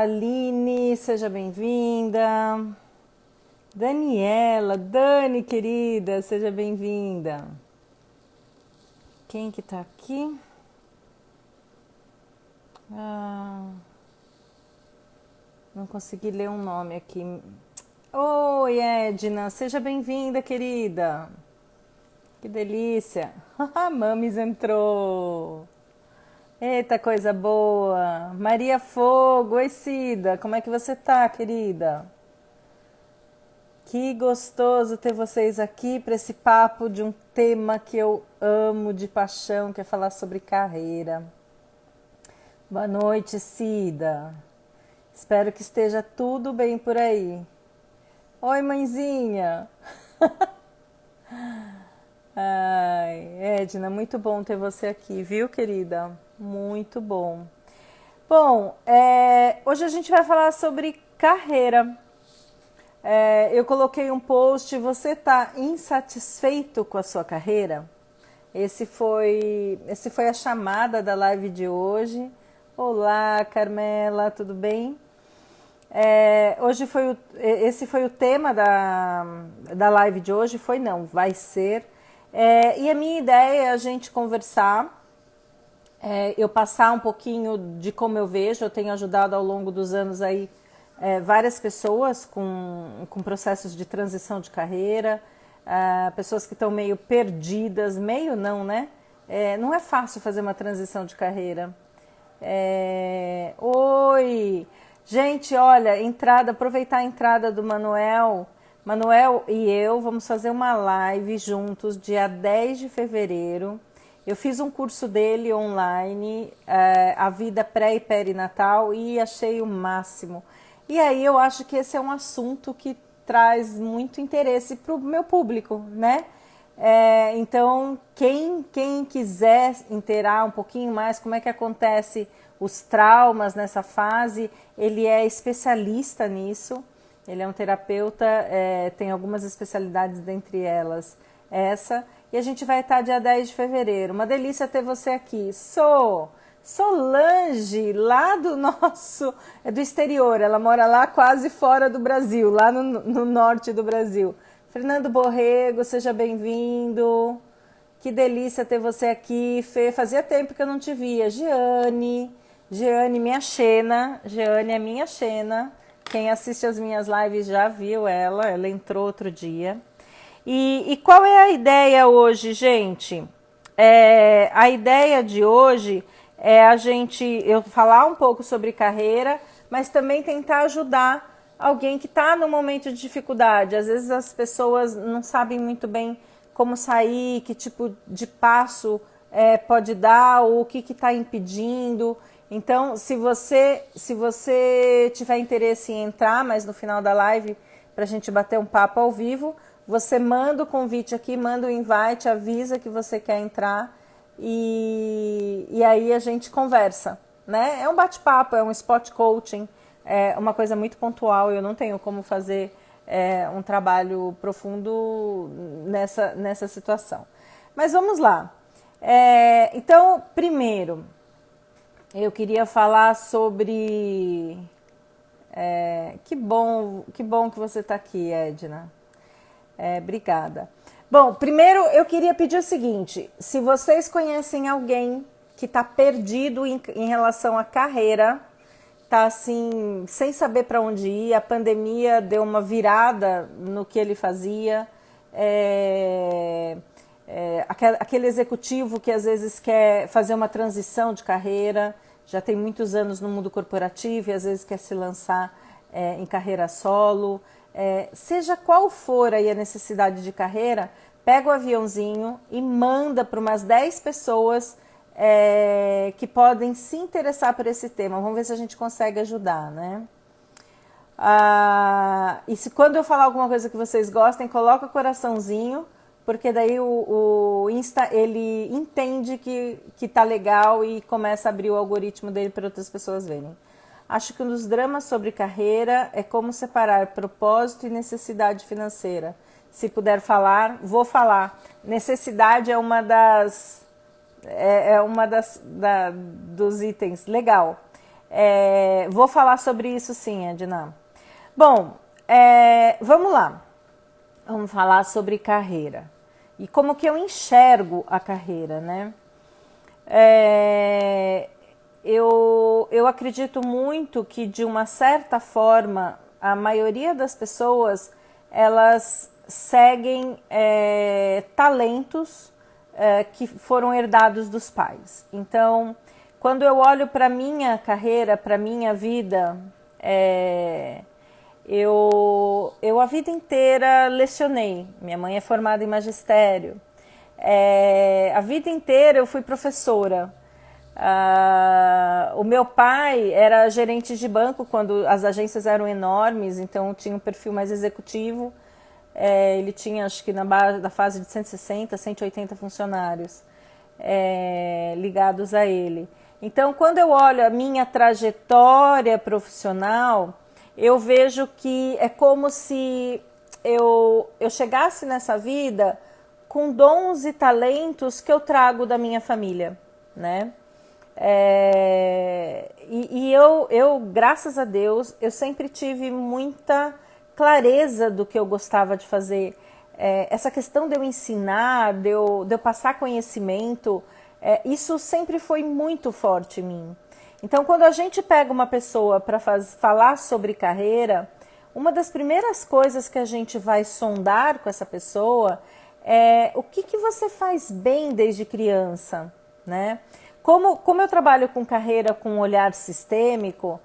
Aline, seja bem-vinda. Daniela, Dani, querida, seja bem-vinda. Quem que tá aqui? Não consegui ler um nome aqui. Oi, Edna, seja bem-vinda, querida. Que delícia. A Mames entrou. Eita, coisa boa. Maria Fogo, oi, Cida, como é que você tá, querida? Que gostoso ter vocês aqui para esse papo de um tema que eu amo de paixão, que é falar sobre carreira. Boa noite, Cida. Espero que esteja tudo bem por aí. Oi, mãezinha. Ai, Edna, muito bom ter você aqui, viu, querida? Muito bom. Bom, hoje a gente vai falar sobre carreira. Eu coloquei um post, você está insatisfeito com a sua carreira? Esse foi a chamada da live de hoje. Olá, Carmela, tudo bem? Esse foi o tema da live de hoje, vai ser. E a minha ideia é a gente conversar, eu passar um pouquinho de como eu vejo, eu tenho ajudado ao longo dos anos aí várias pessoas com processos de transição de carreira, pessoas que estão meio perdidas, meio não, né? Não é fácil fazer uma transição de carreira. Oi! Gente, olha, aproveitar a entrada do Manuel. Manuel e eu vamos fazer uma live juntos dia 10 de fevereiro. Eu fiz um curso dele online, a vida pré e perinatal, e achei o máximo. E aí eu acho que esse é um assunto que traz muito interesse para o meu público, né? Então, quem quiser inteirar um pouquinho mais como é que acontece os traumas nessa fase, ele é especialista nisso, ele é um terapeuta, tem algumas especialidades, dentre elas essa, e a gente vai estar dia 10 de fevereiro. Uma delícia ter você aqui. Solange, lá do exterior, ela mora lá quase fora do Brasil, lá no norte do Brasil. Fernando Borrego, seja bem-vindo. Que delícia ter você aqui, Fê. Fazia tempo que eu não te via. Jeane, minha Xena. Jeane é minha Xena. Quem assiste as minhas lives já viu ela entrou outro dia. E qual é a ideia hoje, gente? A ideia de hoje é eu falar um pouco sobre carreira, mas também tentar ajudar alguém que está no momento de dificuldade. Às vezes as pessoas não sabem muito bem como sair, que tipo de passo pode dar, ou o que está impedindo. Então, se você tiver interesse em entrar, mas no final da live, para a gente bater um papo ao vivo, você manda o convite aqui, manda o invite, avisa que você quer entrar e aí a gente conversa, né? É um bate-papo, é um spot coaching, é uma coisa muito pontual, eu não tenho como fazer um trabalho profundo nessa situação. Mas vamos lá. Então, primeiro, eu queria falar sobre... que bom que você está aqui, Edna. Obrigada. Bom, primeiro eu queria pedir o seguinte, se vocês conhecem alguém que está perdido em relação à carreira, está assim, sem saber para onde ir, a pandemia deu uma virada no que ele fazia, aquele executivo que às vezes quer fazer uma transição de carreira, já tem muitos anos no mundo corporativo e às vezes quer se lançar em carreira solo, seja qual for aí a necessidade de carreira, pega o aviãozinho e manda para umas 10 pessoas que podem se interessar por esse tema. Vamos ver se a gente consegue ajudar, né? E se quando eu falar alguma coisa que vocês gostem, coloca o coraçãozinho, porque daí o Insta, ele entende que tá legal e começa a abrir o algoritmo dele para outras pessoas verem. Acho que um dos dramas sobre carreira é como separar propósito e necessidade financeira. Se puder falar, vou falar. Necessidade é uma dos itens. Legal. Vou falar sobre isso sim, Edna. Bom, vamos lá. Vamos falar sobre carreira. E como que eu enxergo a carreira, né? Eu acredito muito que, de uma certa forma, a maioria das pessoas, elas seguem talentos que foram herdados dos pais. Então, quando eu olho para a minha carreira, para a minha vida, eu a vida inteira lecionei. Minha mãe é formada em magistério. A vida inteira eu fui professora. O meu pai era gerente de banco quando as agências eram enormes, então tinha um perfil mais executivo. Ele tinha, acho que na fase de 160, 180 funcionários ligados a ele. Então, quando eu olho a minha trajetória profissional, eu vejo que é como se eu chegasse nessa vida com dons e talentos que eu trago da minha família, né? Eu, graças a Deus, eu sempre tive muita clareza do que eu gostava de fazer. Essa questão de eu ensinar, de eu passar conhecimento, isso sempre foi muito forte em mim. Então, quando a gente pega uma pessoa para falar sobre carreira, uma das primeiras coisas que a gente vai sondar com essa pessoa é o que você faz bem desde criança, né? Como eu trabalho com carreira com um olhar sistêmico,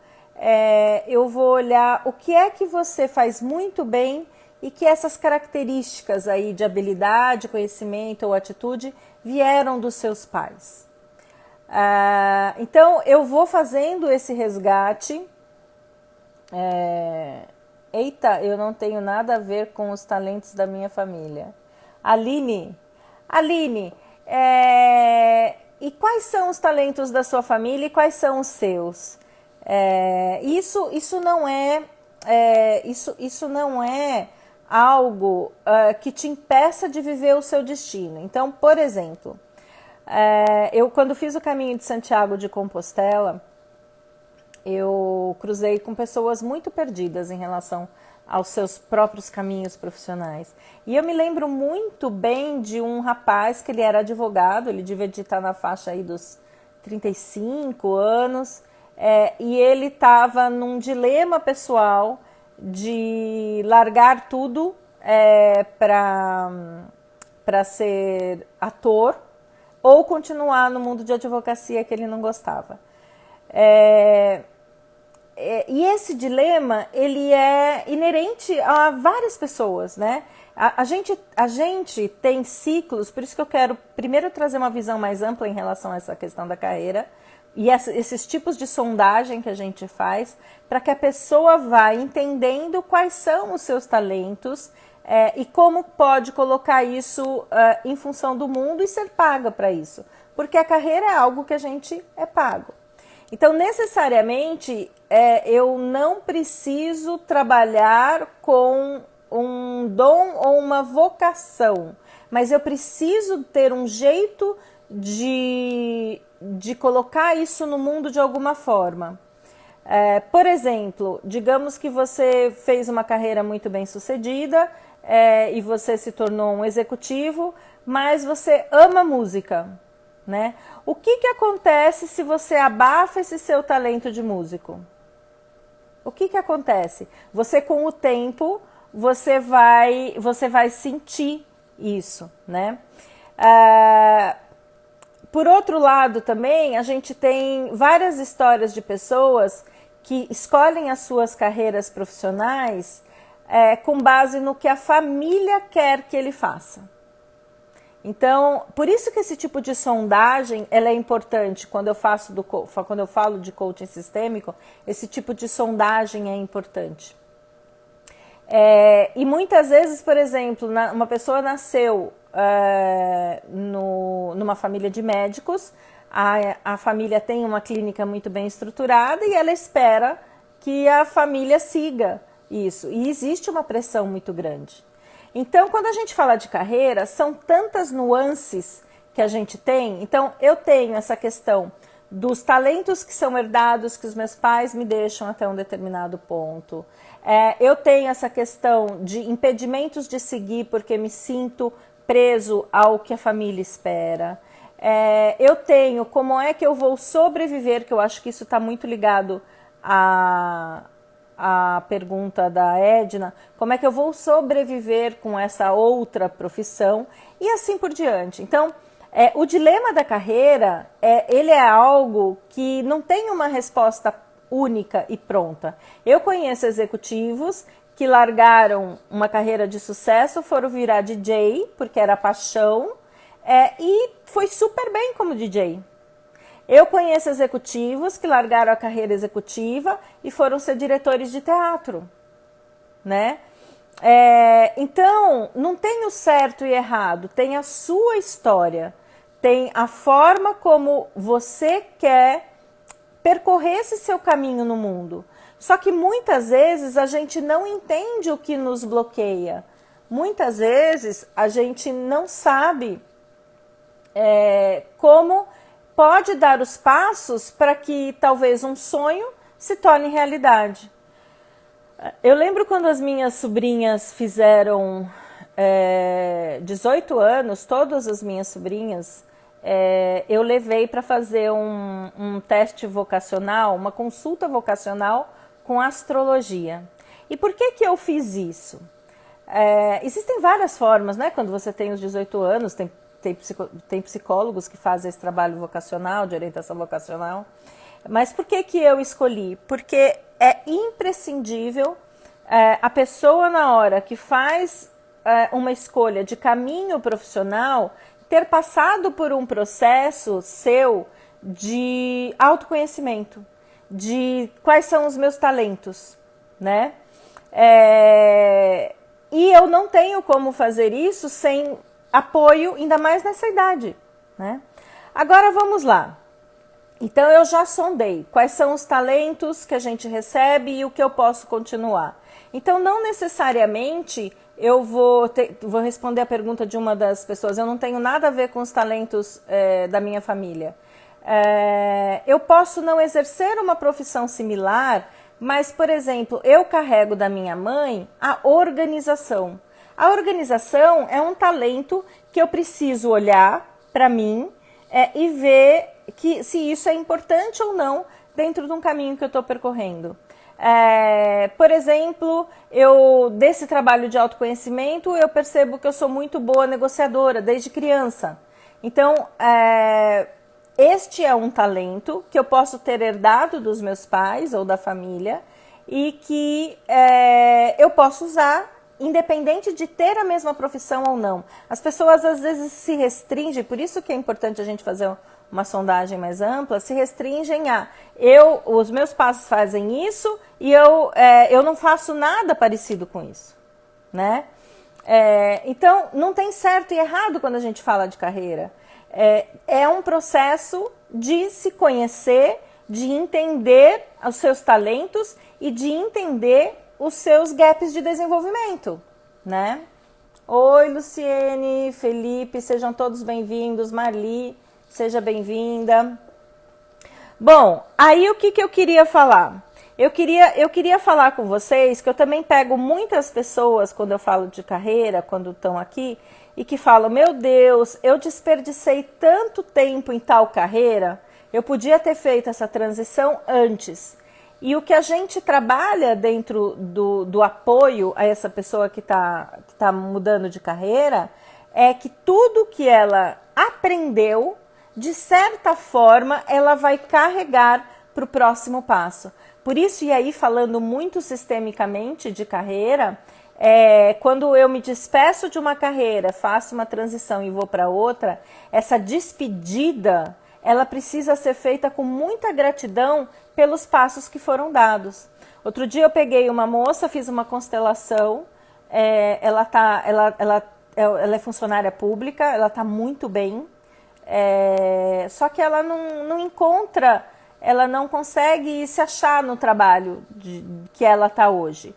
eu vou olhar o que é que você faz muito bem e que essas características aí de habilidade, conhecimento ou atitude vieram dos seus pais. Então, eu vou fazendo esse resgate. Eita, eu não tenho nada a ver com os talentos da minha família. Aline, e quais são os talentos da sua família e quais são os seus? Isso não é algo que te impeça de viver o seu destino. Então, por exemplo, eu quando fiz o caminho de Santiago de Compostela, eu cruzei com pessoas muito perdidas em relação aos seus próprios caminhos profissionais. E eu me lembro muito bem de um rapaz que ele era advogado, ele devia estar na faixa aí dos 35 anos, e ele estava num dilema pessoal de largar tudo para ser ator ou continuar no mundo de advocacia que ele não gostava. E esse dilema, ele é inerente a várias pessoas, né? A gente tem ciclos, por isso que eu quero primeiro trazer uma visão mais ampla em relação a essa questão da carreira e esses tipos de sondagem que a gente faz para que a pessoa vá entendendo quais são os seus talentos e como pode colocar isso em função do mundo e ser paga para isso. Porque a carreira é algo que a gente é pago. Então, necessariamente, eu não preciso trabalhar com um dom ou uma vocação, mas eu preciso ter um jeito de colocar isso no mundo de alguma forma. Por exemplo, digamos que você fez uma carreira muito bem sucedida e você se tornou um executivo, mas você ama música, né? O que acontece se você abafa esse seu talento de músico? O que acontece? Você, com o tempo, você vai sentir isso, né? Por outro lado, também, a gente tem várias histórias de pessoas que escolhem as suas carreiras profissionais com base no que a família quer que ele faça. Então, por isso que esse tipo de sondagem ela é importante quando eu falo de coaching sistêmico, esse tipo de sondagem é importante. E muitas vezes, por exemplo, uma pessoa nasceu numa família de médicos, a família tem uma clínica muito bem estruturada e ela espera que a família siga isso. E existe uma pressão muito grande. Então, quando a gente fala de carreira, são tantas nuances que a gente tem. Então, eu tenho essa questão dos talentos que são herdados, que os meus pais me deixam até um determinado ponto. Eu tenho essa questão de impedimentos de seguir porque me sinto preso ao que a família espera. Eu tenho como é que eu vou sobreviver, que eu acho que isso está muito ligado à pergunta da Edna, como é que eu vou sobreviver com essa outra profissão e assim por diante. Então, o dilema da carreira, ele é algo que não tem uma resposta única e pronta. Eu conheço executivos que largaram uma carreira de sucesso, foram virar DJ, porque era paixão, e foi super bem como DJ. Eu conheço executivos que largaram a carreira executiva e foram ser diretores de teatro, né? Então, não tem o certo e errado, tem a sua história, tem a forma como você quer percorrer esse seu caminho no mundo. Só que muitas vezes a gente não entende o que nos bloqueia. Muitas vezes a gente não sabe como pode dar os passos para que talvez um sonho se torne realidade. Eu lembro quando as minhas sobrinhas fizeram 18 anos, todas as minhas sobrinhas, eu levei para fazer um teste vocacional, uma consulta vocacional com astrologia. E por que eu fiz isso? Existem várias formas, né? Quando você tem os 18 anos, tem psicólogos que fazem esse trabalho vocacional, de orientação vocacional. Mas por que eu escolhi? Porque é imprescindível a pessoa, na hora que faz uma escolha de caminho profissional, ter passado por um processo seu de autoconhecimento, de quais são os meus talentos, né? E eu não tenho como fazer isso sem apoio, ainda mais nessa idade, né? Agora vamos lá. Então eu já sondei quais são os talentos que a gente recebe e o que eu posso continuar. Então não necessariamente eu vou responder a pergunta de uma das pessoas, eu não tenho nada a ver com os talentos da minha família. Eu posso não exercer uma profissão similar, mas, por exemplo, eu carrego da minha mãe a organização. A organização é um talento que eu preciso olhar para mim e ver se isso é importante ou não dentro de um caminho que eu estou percorrendo. Por exemplo, desse trabalho de autoconhecimento, eu percebo que eu sou muito boa negociadora desde criança. Então, este é um talento que eu posso ter herdado dos meus pais ou da família e que eu posso usar independente de ter a mesma profissão ou não. As pessoas às vezes se restringem, por isso que é importante a gente fazer uma sondagem mais ampla, se restringem os meus pais fazem isso e eu não faço nada parecido com isso, né? Então, não tem certo e errado quando a gente fala de carreira. É um processo de se conhecer, de entender os seus talentos e de entender os seus gaps de desenvolvimento, né? Oi, Luciene, Felipe, sejam todos bem-vindos. Marli, seja bem-vinda. Bom, aí o que eu queria falar? Eu queria falar com vocês que eu também pego muitas pessoas quando eu falo de carreira, quando estão aqui, e que falam, meu Deus, eu desperdicei tanto tempo em tal carreira, eu podia ter feito essa transição antes. E o que a gente trabalha dentro do apoio a essa pessoa que tá mudando de carreira é que tudo que ela aprendeu, de certa forma, ela vai carregar para o próximo passo. Por isso, e aí falando muito sistemicamente de carreira, quando eu me despeço de uma carreira, faço uma transição e vou para outra, essa despedida, ela precisa ser feita com muita gratidão pelos passos que foram dados. Outro dia eu peguei uma moça, fiz uma constelação, ela é funcionária pública, ela está muito bem, só que ela não encontra, ela não consegue se achar no trabalho que ela está hoje.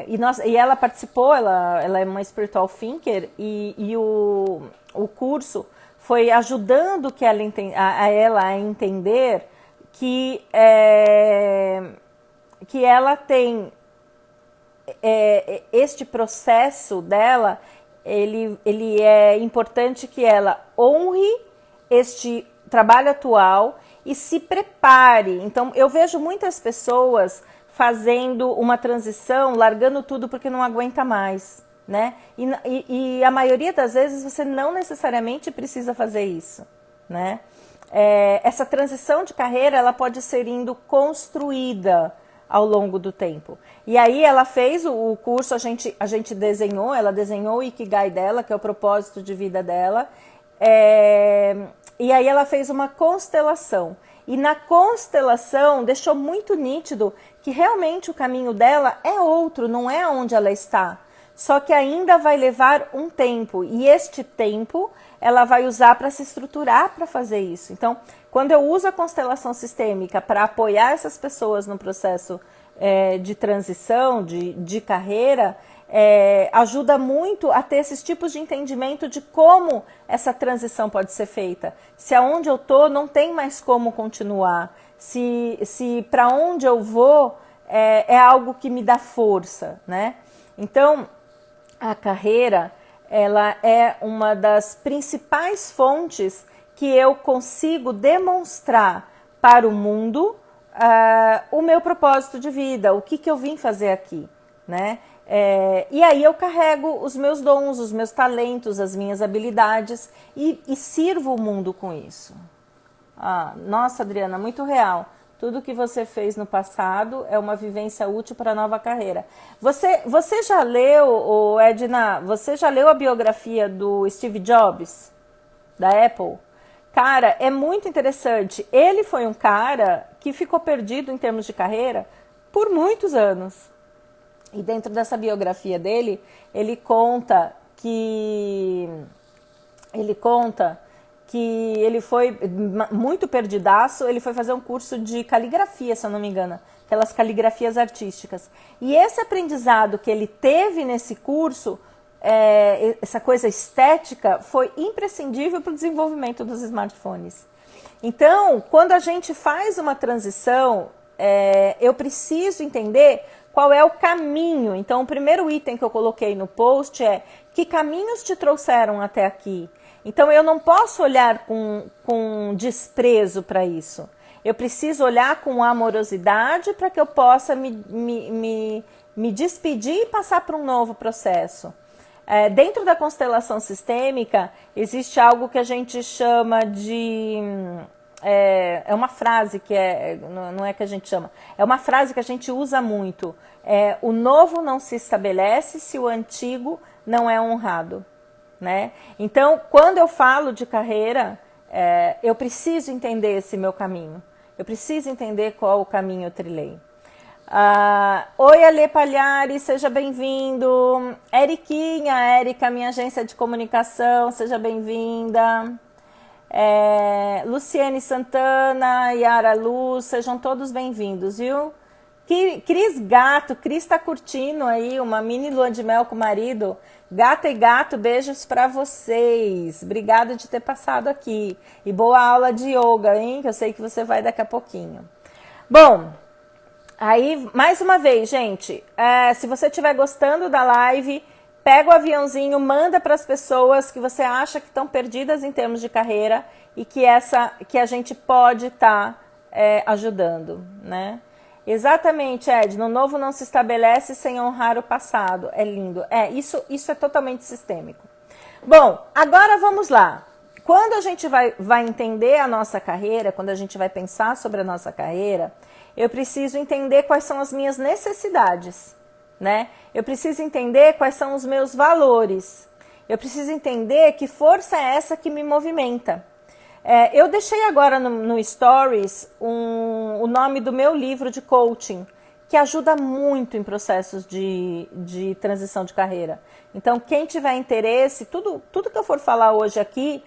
E ela participou, ela é uma spiritual thinker e o curso foi ajudando que ela a entender que ela tem este processo dela, ele é importante que ela honre este trabalho atual e se prepare. Então, eu vejo muitas pessoas fazendo uma transição, largando tudo porque não aguenta mais, né? E a maioria das vezes você não necessariamente precisa fazer isso, né? Essa transição de carreira, ela pode ser indo construída ao longo do tempo. E aí ela fez o curso, a gente desenhou, ela desenhou o Ikigai dela, que é o propósito de vida dela, e aí ela fez uma constelação. E na constelação deixou muito nítido que realmente o caminho dela é outro, não é onde ela está. Só que ainda vai levar um tempo, e este tempo ela vai usar para se estruturar para fazer isso. Então, quando eu uso a constelação sistêmica para apoiar essas pessoas no processo de transição, de carreira, ajuda muito a ter esses tipos de entendimento de como essa transição pode ser feita. Se aonde eu estou não tem mais como continuar, se para onde eu vou é algo que me dá força, né? Então, a carreira, ela é uma das principais fontes que eu consigo demonstrar para o mundo o meu propósito de vida, o que eu vim fazer aqui, né? E aí eu carrego os meus dons, os meus talentos, as minhas habilidades e sirvo o mundo com isso. Nossa, Adriana, muito real. Tudo que você fez no passado é uma vivência útil para a nova carreira. Você já leu, Edna, você já leu a biografia do Steve Jobs, da Apple? Cara, é muito interessante. Ele foi um cara que ficou perdido em termos de carreira por muitos anos. E dentro dessa biografia dele, ele conta que ele foi muito perdidaço, ele foi fazer um curso de caligrafia, se eu não me engano, aquelas caligrafias artísticas. E esse aprendizado que ele teve nesse curso, essa coisa estética, foi imprescindível para o desenvolvimento dos smartphones. Então, quando a gente faz uma transição, eu preciso entender qual é o caminho. Então, o primeiro item que eu coloquei no post é: que caminhos te trouxeram até aqui? Então, eu não posso olhar com desprezo para isso. Eu preciso olhar com amorosidade para que eu possa me despedir e passar para um novo processo. Dentro da constelação sistêmica, existe algo que a gente chama de... É uma frase que não é que a gente chama, é uma frase que a gente usa muito. O novo não se estabelece se o antigo não é honrado. Né? Então, quando eu falo de carreira, eu preciso entender esse meu caminho. Eu preciso entender qual o caminho eu trilhei. Oi, Ale Palhares, seja bem-vindo. Érica, minha agência de comunicação, seja bem-vinda. Luciene Santana, Yara Luz, sejam todos bem-vindos, viu? Cris tá curtindo aí uma mini lua de mel com o marido. Gata e gato, beijos para vocês. Obrigada de ter passado aqui. E boa aula de yoga, hein? Que eu sei que você vai daqui a pouquinho. Bom, aí, mais uma vez, gente, se você estiver gostando da live, pega o aviãozinho, manda para as pessoas que você acha que estão perdidas em termos de carreira e que a gente pode estar ajudando, né? Exatamente, Ed, no novo não se estabelece sem honrar o passado. É lindo. Isso é totalmente sistêmico. Bom, agora vamos lá. Quando a gente vai entender a nossa carreira, quando a gente vai pensar sobre a nossa carreira, eu preciso entender quais são as minhas necessidades, né? Eu preciso entender quais são os meus valores. Eu preciso entender que força é essa que me movimenta. Eu deixei agora no Stories o nome do meu livro de coaching, que ajuda muito em processos de transição de carreira. Então, quem tiver interesse, tudo que eu for falar hoje aqui,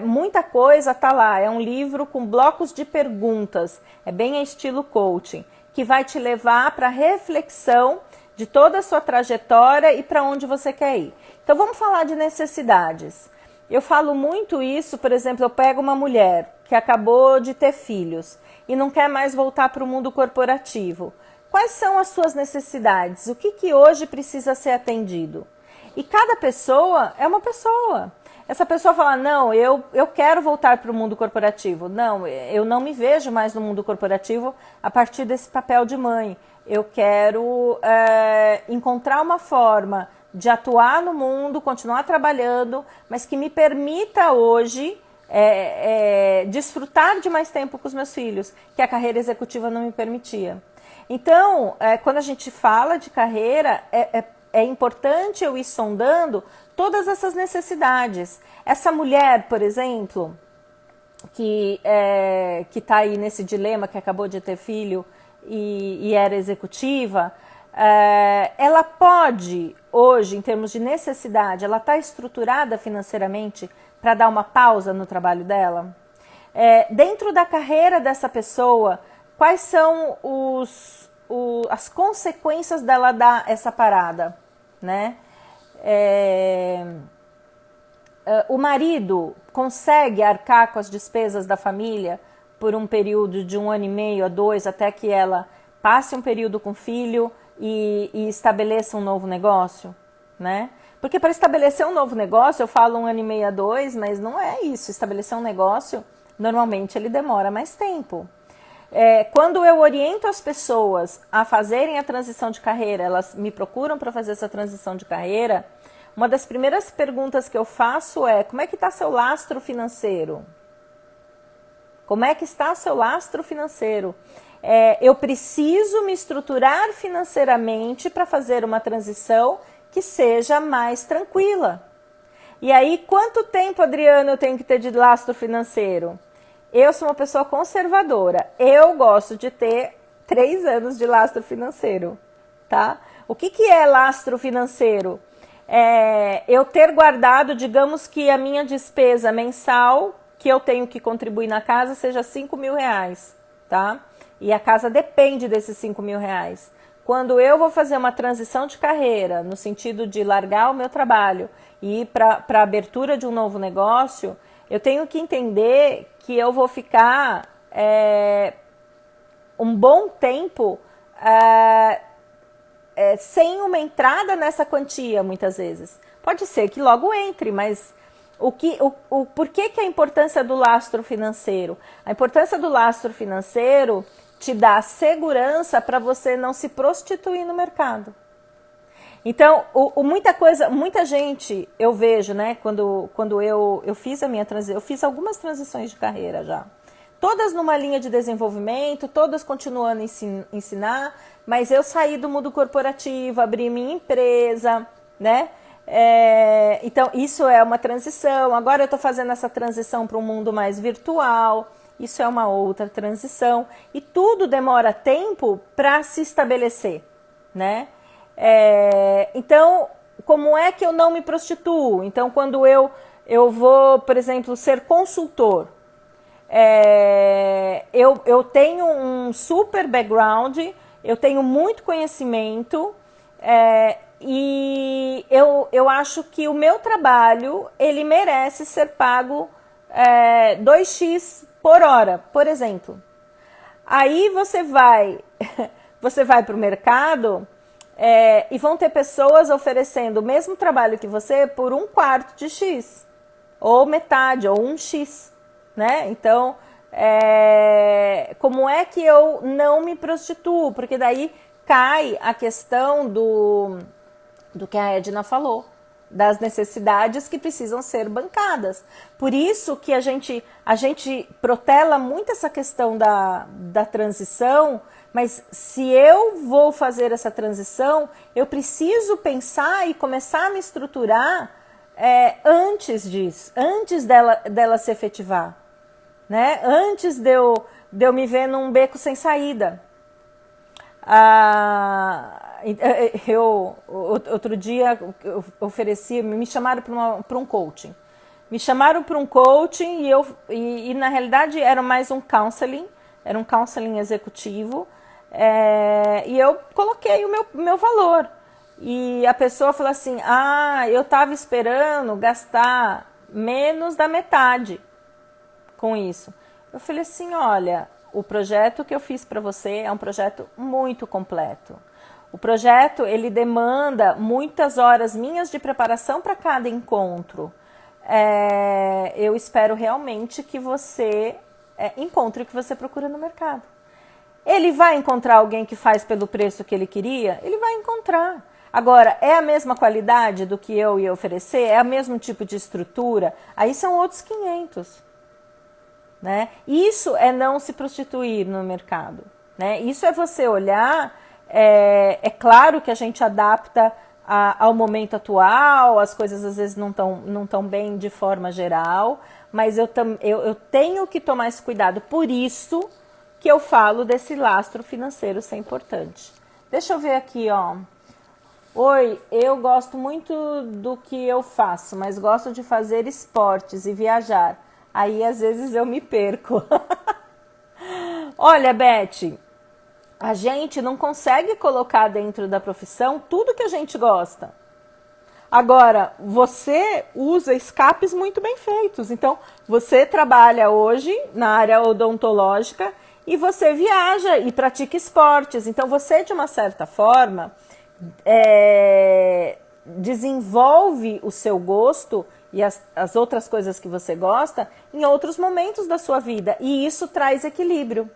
muita coisa está lá. É um livro com blocos de perguntas, é bem estilo coaching, que vai te levar para a reflexão de toda a sua trajetória e para onde você quer ir. Então, vamos falar de necessidades. Eu falo muito isso, por exemplo, eu pego uma mulher que acabou de ter filhos e não quer mais voltar para o mundo corporativo. Quais são as suas necessidades? O que hoje precisa ser atendido? E cada pessoa é uma pessoa. Essa pessoa fala, não, eu quero voltar para o mundo corporativo. Não, eu não me vejo mais no mundo corporativo a partir desse papel de mãe. Eu quero encontrar uma forma de atuar no mundo, continuar trabalhando, mas que me permita hoje desfrutar de mais tempo com os meus filhos, que a carreira executiva não me permitia. Então, quando a gente fala de carreira, é importante eu ir sondando todas essas necessidades. Essa mulher, por exemplo, que está aí nesse dilema, que acabou de ter filho e era executiva, ela pode, hoje, em termos de necessidade, ela está estruturada financeiramente para dar uma pausa no trabalho dela? Dentro da carreira dessa pessoa, quais são as consequências dela dar essa parada, né? O marido consegue arcar com as despesas da família por um período de 1 ano e meio a 2, até que ela passe um período com o filho e estabeleça um novo negócio, né? Porque para estabelecer um novo negócio, eu falo 1 ano e meio a 2, mas não é isso. Estabelecer um negócio, normalmente ele demora mais tempo. Quando eu oriento as pessoas a fazerem a transição de carreira, elas me procuram para fazer essa transição de carreira, uma das primeiras perguntas que eu faço é: como é que está seu lastro financeiro? Como é que está seu lastro financeiro? Eu preciso me estruturar financeiramente para fazer uma transição que seja mais tranquila. E aí, quanto tempo, Adriana, eu tenho que ter de lastro financeiro? Eu sou uma pessoa conservadora. Eu gosto de ter 3 anos de lastro financeiro, tá? O que é lastro financeiro? Eu ter guardado, digamos que a minha despesa mensal que eu tenho que contribuir na casa seja R$5.000, tá? E a casa depende desses R$5.000. Quando eu vou fazer uma transição de carreira, no sentido de largar o meu trabalho e ir para a abertura de um novo negócio, eu tenho que entender que eu vou ficar um bom tempo sem uma entrada nessa quantia, muitas vezes. Pode ser que logo entre, mas por que a importância do lastro financeiro? A importância do lastro financeiro te dá segurança para você não se prostituir no mercado. Então, muita gente, eu vejo, né, quando eu fiz a minha transição, eu fiz algumas transições de carreira já. Todas numa linha de desenvolvimento, todas continuando a ensinar, mas eu saí do mundo corporativo, abri minha empresa, né? Então, isso é uma transição. Agora eu estou fazendo essa transição para um mundo mais virtual. Isso é uma outra transição. E tudo demora tempo para se estabelecer, né? Então, como é que eu não me prostituo? Então, quando eu vou, por exemplo, ser consultor, eu tenho um super background, eu tenho muito conhecimento, e eu acho que o meu trabalho, ele merece ser pago 2x por hora, por exemplo. Aí você vai para o mercado e vão ter pessoas oferecendo o mesmo trabalho que você por 1/4 de X, ou metade, ou 1x, né? Então, como é que eu não me prostituo? Porque daí cai a questão do que a Edna falou, das necessidades que precisam ser bancadas. Por isso que a gente protela muito essa questão da transição, mas se eu vou fazer essa transição, eu preciso pensar e começar a me estruturar antes disso, antes dela se efetivar, né? Antes de eu me ver num beco sem saída. Outro dia eu ofereci, me chamaram para um coaching. Me chamaram para um coaching e na realidade era mais um counseling, era um counseling executivo, e eu coloquei o meu valor. E a pessoa falou assim: eu estava esperando gastar menos da metade com isso. Eu falei assim, olha, o projeto que eu fiz para você é um projeto muito completo. O projeto, ele demanda muitas horas minhas de preparação para cada encontro. Eu espero realmente que você encontre o que você procura no mercado. Ele vai encontrar alguém que faz pelo preço que ele queria? Ele vai encontrar. Agora, é a mesma qualidade do que eu ia oferecer? É o mesmo tipo de estrutura? Aí são outros 500. Né? Isso é não se prostituir no mercado. Né? Isso é você olhar, é claro que a gente adapta ao momento atual, as coisas às vezes não tão bem de forma geral, mas eu tenho que tomar esse cuidado. Por isso que eu falo desse lastro financeiro ser importante. Deixa eu ver aqui, ó. Oi, eu gosto muito do que eu faço, mas gosto de fazer esportes e viajar. Aí, às vezes, eu me perco. Olha, Beth, a gente não consegue colocar dentro da profissão tudo que a gente gosta. Agora, você usa escapes muito bem feitos. Então, você trabalha hoje na área odontológica e você viaja e pratica esportes. Então, você, de uma certa forma, desenvolve o seu gosto e as outras coisas que você gosta em outros momentos da sua vida. E isso traz equilíbrio,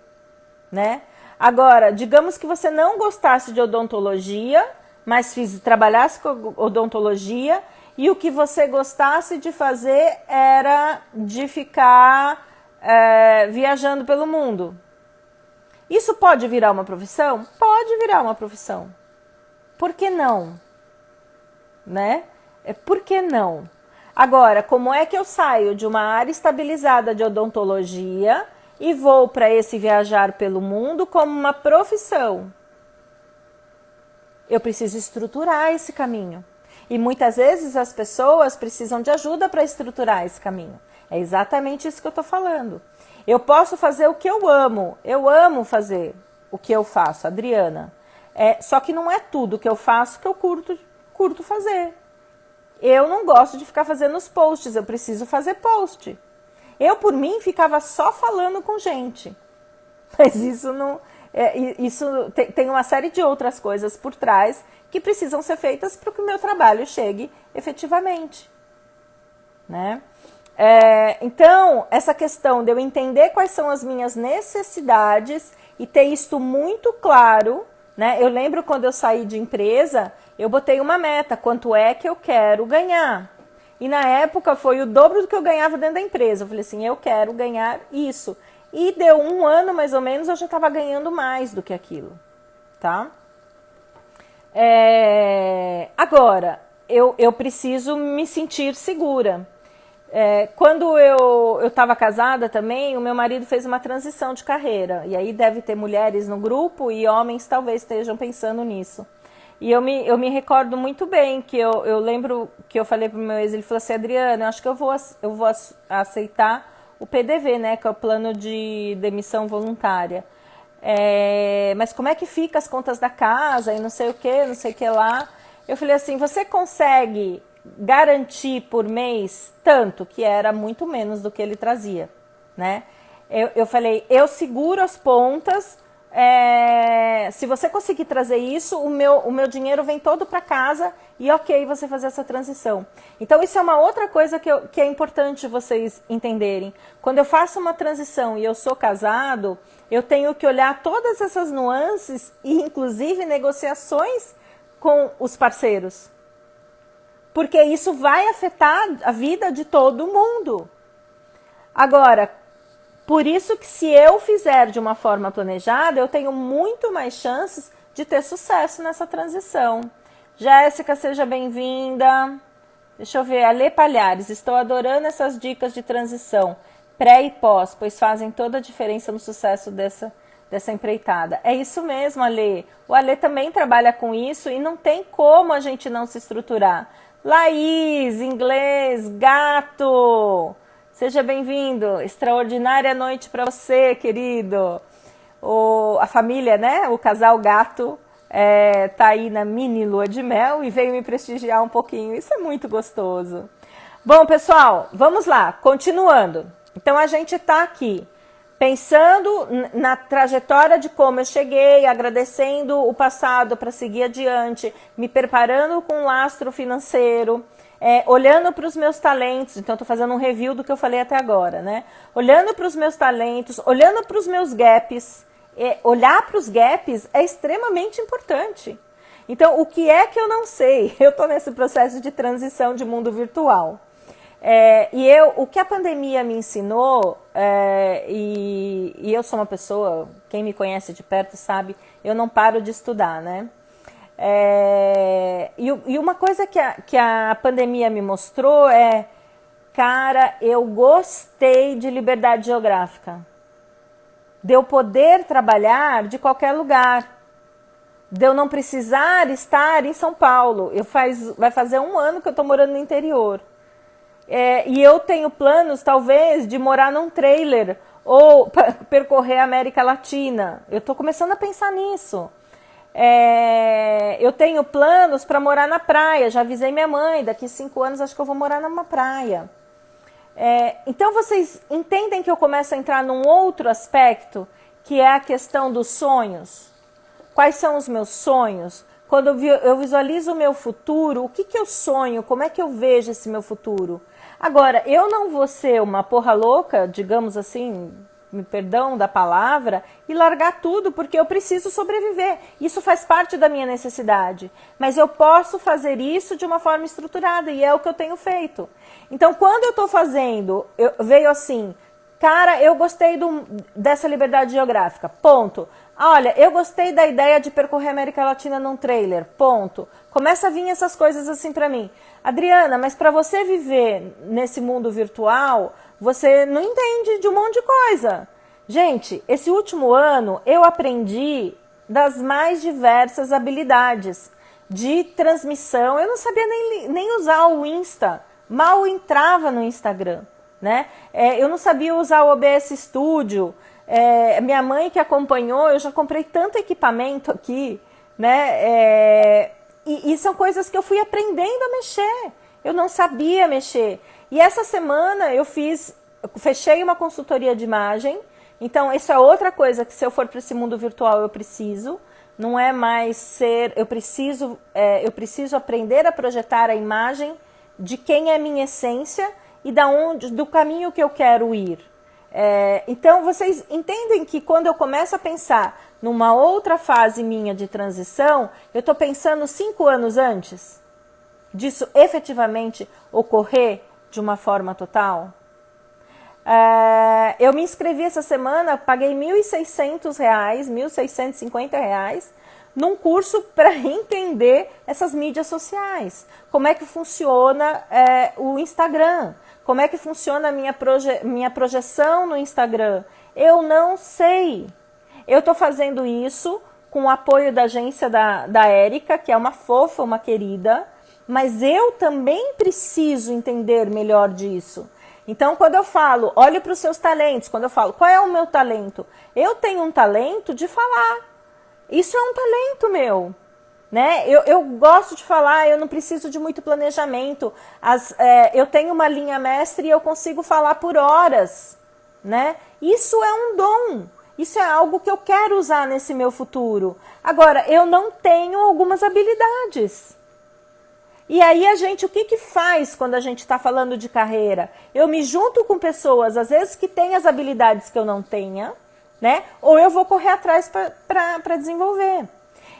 né? Agora, digamos que você não gostasse de odontologia, mas trabalhasse com odontologia e o que você gostasse de fazer era de ficar viajando pelo mundo. Isso pode virar uma profissão? Pode virar uma profissão. Por que não? Né? Por que não? Agora, como é que eu saio de uma área estabilizada de odontologia e vou para esse viajar pelo mundo como uma profissão? Eu preciso estruturar esse caminho. E muitas vezes as pessoas precisam de ajuda para estruturar esse caminho. É exatamente isso que eu estou falando. Eu posso fazer o que eu amo. Eu amo fazer o que eu faço, Adriana. Só que não é tudo que eu faço que eu curto fazer. Eu não gosto de ficar fazendo os posts, eu preciso fazer post. Eu, por mim, ficava só falando com gente. Mas isso não... isso tem uma série de outras coisas por trás que precisam ser feitas para que o meu trabalho chegue efetivamente. Né? Então, essa questão de eu entender quais são as minhas necessidades e ter isto muito claro, né? Eu lembro quando eu saí de empresa, eu botei uma meta, quanto é que eu quero ganhar? E na época foi o dobro do que eu ganhava dentro da empresa. Eu falei assim, eu quero ganhar isso. E deu 1 ano, mais ou menos, eu já estava ganhando mais do que aquilo. Tá? Agora, eu preciso me sentir segura. Quando eu estava casada também, o meu marido fez uma transição de carreira. E aí deve ter mulheres no grupo e homens talvez estejam pensando nisso. E eu me recordo muito bem que eu lembro que eu falei para o meu ex, ele falou assim, Adriana, eu acho que eu vou aceitar o PDV, né, que é o plano de demissão voluntária. Mas como é que fica as contas da casa e não sei o que lá. Eu falei assim, você consegue garantir por mês tanto, que era muito menos do que ele trazia, né? Eu falei, eu seguro as pontas, se você conseguir trazer isso, o meu dinheiro vem todo para casa e ok você fazer essa transição. Então isso é uma outra coisa que é importante vocês entenderem. Quando eu faço uma transição e eu sou casado, eu tenho que olhar todas essas nuances e inclusive negociações com os parceiros. Porque isso vai afetar a vida de todo mundo. Agora, por isso que se eu fizer de uma forma planejada, eu tenho muito mais chances de ter sucesso nessa transição. Jéssica, seja bem-vinda. Deixa eu ver, Alê Palhares, estou adorando essas dicas de transição, pré e pós, pois fazem toda a diferença no sucesso dessa empreitada. É isso mesmo, Alê. O Alê também trabalha com isso e não tem como a gente não se estruturar. Laís, inglês, gato, seja bem-vindo. Extraordinária noite para você, querido. A família, né? O casal gato tá aí na mini lua de mel e veio me prestigiar um pouquinho. Isso é muito gostoso. Bom, pessoal, vamos lá, continuando. Então, a gente está aqui pensando na trajetória de como eu cheguei, agradecendo o passado para seguir adiante, me preparando com um lastro financeiro, olhando para os meus talentos. Então, estou fazendo um review do que eu falei até agora, né? Olhando para os meus talentos, olhando para os meus gaps. Olhar para os gaps é extremamente importante. Então, o que é que eu não sei? Eu estou nesse processo de transição de mundo virtual. O que a pandemia me ensinou, e eu sou uma pessoa, quem me conhece de perto sabe, eu não paro de estudar, né? E uma coisa que a pandemia me mostrou cara, eu gostei de liberdade geográfica. De eu poder trabalhar de qualquer lugar. De eu não precisar estar em São Paulo. Vai fazer 1 ano que eu estou morando no interior. E eu tenho planos, talvez, de morar num trailer ou percorrer a América Latina. Eu estou começando a pensar nisso. Eu tenho planos para morar na praia. Já avisei minha mãe, daqui 5 anos acho que eu vou morar numa praia. Então, vocês entendem que eu começo a entrar num outro aspecto, que é a questão dos sonhos. Quais são os meus sonhos? Quando eu visualizo o meu futuro, o que eu sonho? Como é que eu vejo esse meu futuro? Agora, eu não vou ser uma porra louca, digamos assim, me perdão da palavra, e largar tudo, porque eu preciso sobreviver. Isso faz parte da minha necessidade. Mas eu posso fazer isso de uma forma estruturada, e é o que eu tenho feito. Então, quando eu estou fazendo, veio assim, cara, eu gostei dessa liberdade geográfica, ponto. Olha, eu gostei da ideia de percorrer a América Latina num trailer, ponto. Começa a vir essas coisas assim para mim. Adriana, mas para você viver nesse mundo virtual, você não entende de um monte de coisa. Gente, esse último ano eu aprendi das mais diversas habilidades de transmissão. Eu não sabia nem usar o Insta, mal entrava no Instagram, né? Eu não sabia usar o OBS Studio. Minha mãe que acompanhou, eu já comprei tanto equipamento aqui, né? E são coisas que eu fui aprendendo a mexer. Eu não sabia mexer. E essa semana eu fechei uma consultoria de imagem. Então, isso é outra coisa que se eu for para esse mundo virtual eu preciso. Não é mais ser... Eu preciso aprender a projetar a imagem de quem é minha essência e do caminho que eu quero ir. Então, vocês entendem que quando eu começo a pensar numa outra fase minha de transição, eu estou pensando 5 anos antes disso efetivamente ocorrer de uma forma total? Eu me inscrevi essa semana, paguei R$1.600, R$1.650, num curso para entender essas mídias sociais. Como é que funciona o Instagram? Como é que funciona a minha projeção no Instagram? Eu não sei. Eu estou fazendo isso com o apoio da agência da Érica, que é uma fofa, uma querida, mas eu também preciso entender melhor disso. Então, quando eu falo, olhe para os seus talentos, quando eu falo, qual é o meu talento? Eu tenho um talento de falar. Isso é um talento meu. Né? Eu gosto de falar, eu não preciso de muito planejamento. Eu tenho uma linha mestre e eu consigo falar por horas. Né? Isso é um dom. Isso é algo que eu quero usar nesse meu futuro. Agora, eu não tenho algumas habilidades. E aí o que faz quando a gente está falando de carreira? Eu me junto com pessoas, às vezes, que têm as habilidades que eu não tenha, né? Ou eu vou correr atrás para desenvolver.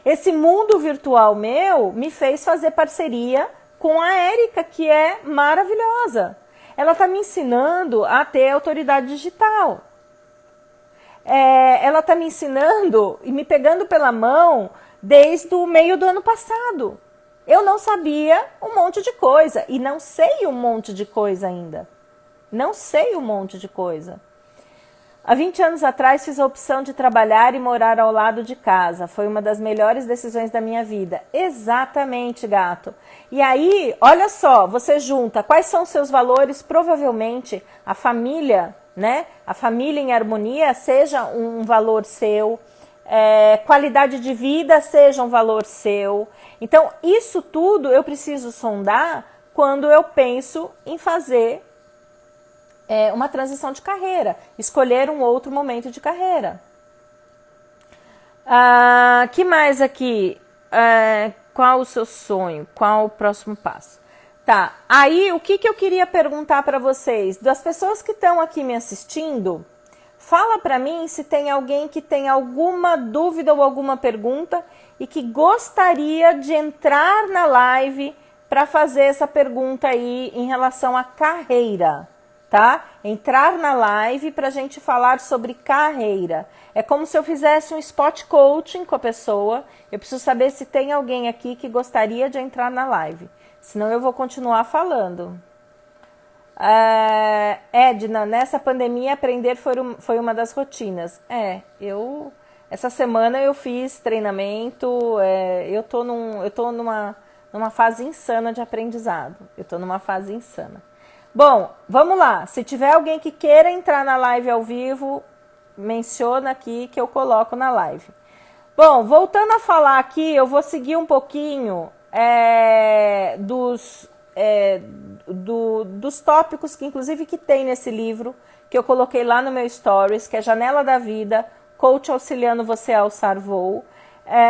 Esse mundo virtual meu me fez fazer parceria com a Érica, que é maravilhosa. Ela está me ensinando a ter autoridade digital. Ela está me ensinando e me pegando pela mão desde o meio do ano passado. Eu não sabia um monte de coisa e não sei um monte de coisa ainda. Não sei um monte de coisa. Há 20 anos atrás fiz a opção de trabalhar e morar ao lado de casa. Foi uma das melhores decisões da minha vida. Exatamente, gato. E aí, olha só, você junta quais são os seus valores, provavelmente a família, né? A família em harmonia seja um valor seu, qualidade de vida seja um valor seu. Então, isso tudo eu preciso sondar quando eu penso em fazer uma transição de carreira, escolher um outro momento de carreira. Que mais aqui? Qual o seu sonho? Qual o próximo passo? Tá, aí o que eu queria perguntar para vocês? Das pessoas que estão aqui me assistindo, fala para mim se tem alguém que tem alguma dúvida ou alguma pergunta e que gostaria de entrar na live para fazer essa pergunta aí em relação à carreira, tá? Entrar na live para a gente falar sobre carreira. É como se eu fizesse um spot coaching com a pessoa. Eu preciso saber se tem alguém aqui que gostaria de entrar na live. Senão eu vou continuar falando. Edna, nessa pandemia aprender foi uma das rotinas. Essa semana eu fiz treinamento, eu tô numa fase insana de aprendizado. Eu tô numa fase insana. Bom, vamos lá. Se tiver alguém que queira entrar na live ao vivo, menciona aqui que eu coloco na live. Bom, voltando a falar aqui, eu vou seguir um pouquinho dos tópicos que inclusive que tem nesse livro, que eu coloquei lá no meu Stories, que é Janela da Vida, Coach auxiliando você a alçar voo.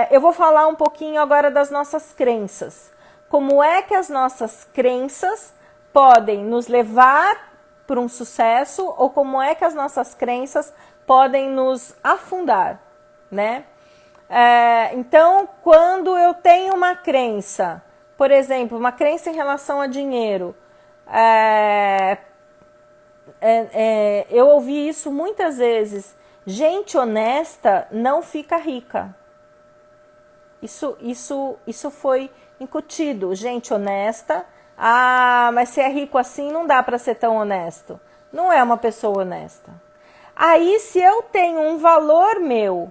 Eu vou falar um pouquinho agora das nossas crenças. Como é que as nossas crenças podem nos levar para um sucesso ou como é que as nossas crenças podem nos afundar, né? Então, quando eu tenho uma crença, por exemplo, uma crença em relação a dinheiro, eu ouvi isso muitas vezes. Gente honesta não fica rica. Isso foi incutido. Gente honesta, mas se é rico assim não dá para ser tão honesto. Não é uma pessoa honesta. Aí, se eu tenho um valor meu,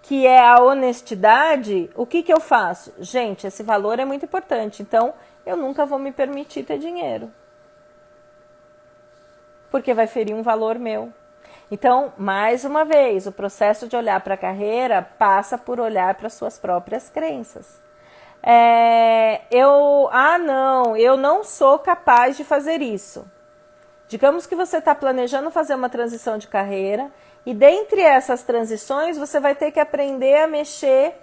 que é a honestidade, o que eu faço? Gente, esse valor é muito importante, então eu nunca vou me permitir ter dinheiro. Porque vai ferir um valor meu. Então, mais uma vez, o processo de olhar para a carreira passa por olhar para suas próprias crenças. Eu não sou capaz de fazer isso. Digamos que você está planejando fazer uma transição de carreira e dentre essas transições você vai ter que aprender a mexer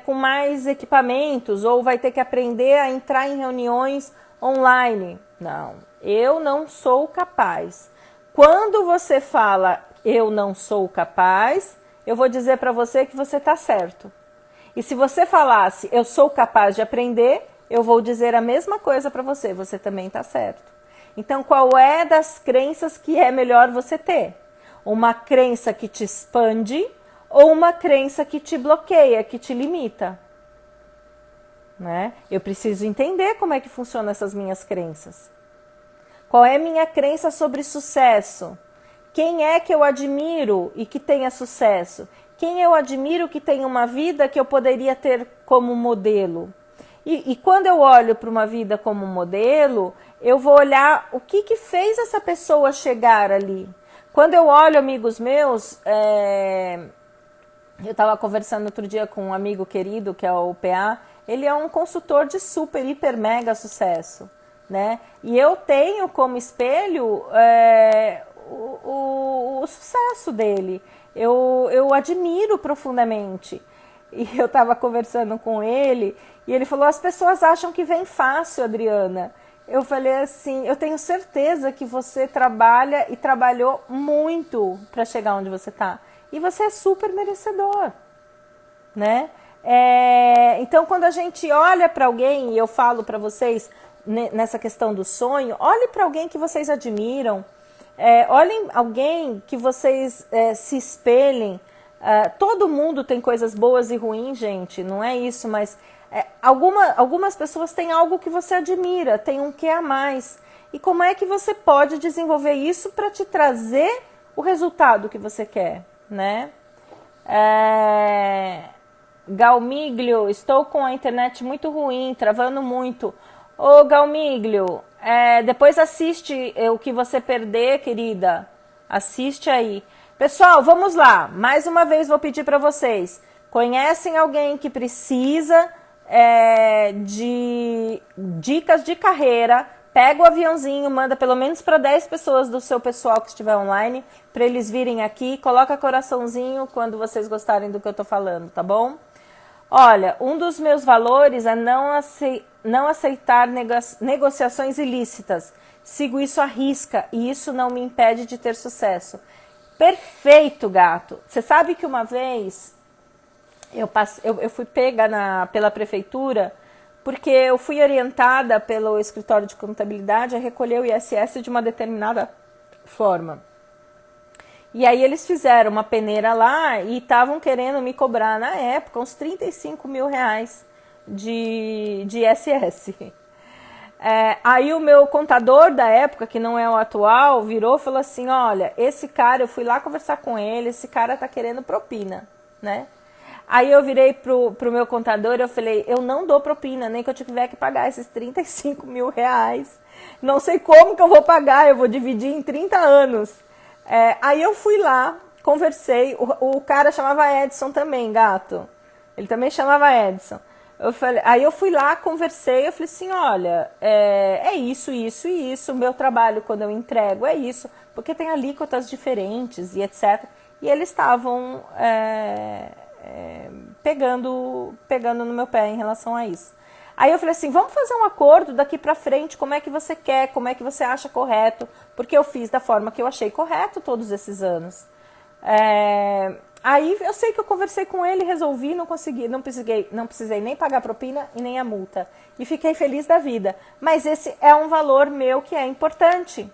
com mais equipamentos ou vai ter que aprender a entrar em reuniões online. Não, eu não sou capaz. Quando você fala eu não sou capaz, eu vou dizer para você que você está certo. E se você falasse eu sou capaz de aprender, eu vou dizer a mesma coisa para você, você também está certo. Então, qual é das crenças que é melhor você ter? Uma crença que te expande ou uma crença que te bloqueia, que te limita? Né? Eu preciso entender como é que funcionam essas minhas crenças. Qual é a minha crença sobre sucesso? Quem é que eu admiro e que tenha sucesso? Quem eu admiro que tenha uma vida que eu poderia ter como modelo? E quando eu olho para uma vida como modelo, eu vou olhar o que fez essa pessoa chegar ali. Quando eu olho amigos meus, eu estava conversando outro dia com um amigo querido, que é o PA, ele é um consultor de super, hiper, mega sucesso, né? E eu tenho como espelho o sucesso dele. Eu admiro profundamente. E eu estava conversando com ele e ele falou, as pessoas acham que vem fácil, Adriana. Eu falei assim, eu tenho certeza que você trabalha e trabalhou muito para chegar onde você está. E você é super merecedor, né? Então, quando a gente olha para alguém, e eu falo para vocês nessa questão do sonho, olhe para alguém que vocês admiram, olhem alguém que vocês se espelhem. Todo mundo tem coisas boas e ruins, gente, não é isso, mas algumas pessoas têm algo que você admira, tem um quê a mais. E como é que você pode desenvolver isso para te trazer o resultado que você quer, né? Galmiglio, estou com a internet muito ruim, travando muito. Ô Galmiglio, depois assiste o que você perder, querida. Assiste aí. Pessoal, vamos lá. Mais uma vez vou pedir para vocês. Conhecem alguém que precisa de dicas de carreira. Pega o aviãozinho, manda pelo menos para 10 pessoas do seu pessoal que estiver online, para eles virem aqui. Coloca coraçãozinho quando vocês gostarem do que eu estou falando, tá bom? Olha, um dos meus valores é não aceitar negociações ilícitas. Sigo isso à risca e isso não me impede de ter sucesso. Perfeito, gato. Você sabe que uma vez eu fui pega pela prefeitura porque eu fui orientada pelo escritório de contabilidade a recolher o ISS de uma determinada forma. E aí eles fizeram uma peneira lá e estavam querendo me cobrar, na época, uns 35 mil reais de ISS. Aí o meu contador da época, que não é o atual, virou e falou assim, olha, esse cara, eu fui lá conversar com ele, esse cara tá querendo propina, né? Aí eu virei pro meu contador e eu falei, eu não dou propina, nem que eu tiver que pagar esses 35 mil reais. Não sei como que eu vou pagar, eu vou dividir em 30 anos. Aí eu fui lá, conversei, o cara chamava Edson também, gato. Ele também chamava Edson. Aí eu fui lá, conversei, eu falei assim, olha, é isso, isso e isso, o meu trabalho quando eu entrego é isso, porque tem alíquotas diferentes e etc. E eles estavam pegando no meu pé em relação a isso. Aí eu falei assim, vamos fazer um acordo daqui pra frente, como é que você quer, como é que você acha correto, porque eu fiz da forma que eu achei correto todos esses anos. Aí eu sei que eu conversei com ele, resolvi, não precisei nem pagar a propina e nem a multa. E fiquei feliz da vida. Mas esse é um valor meu que é importante,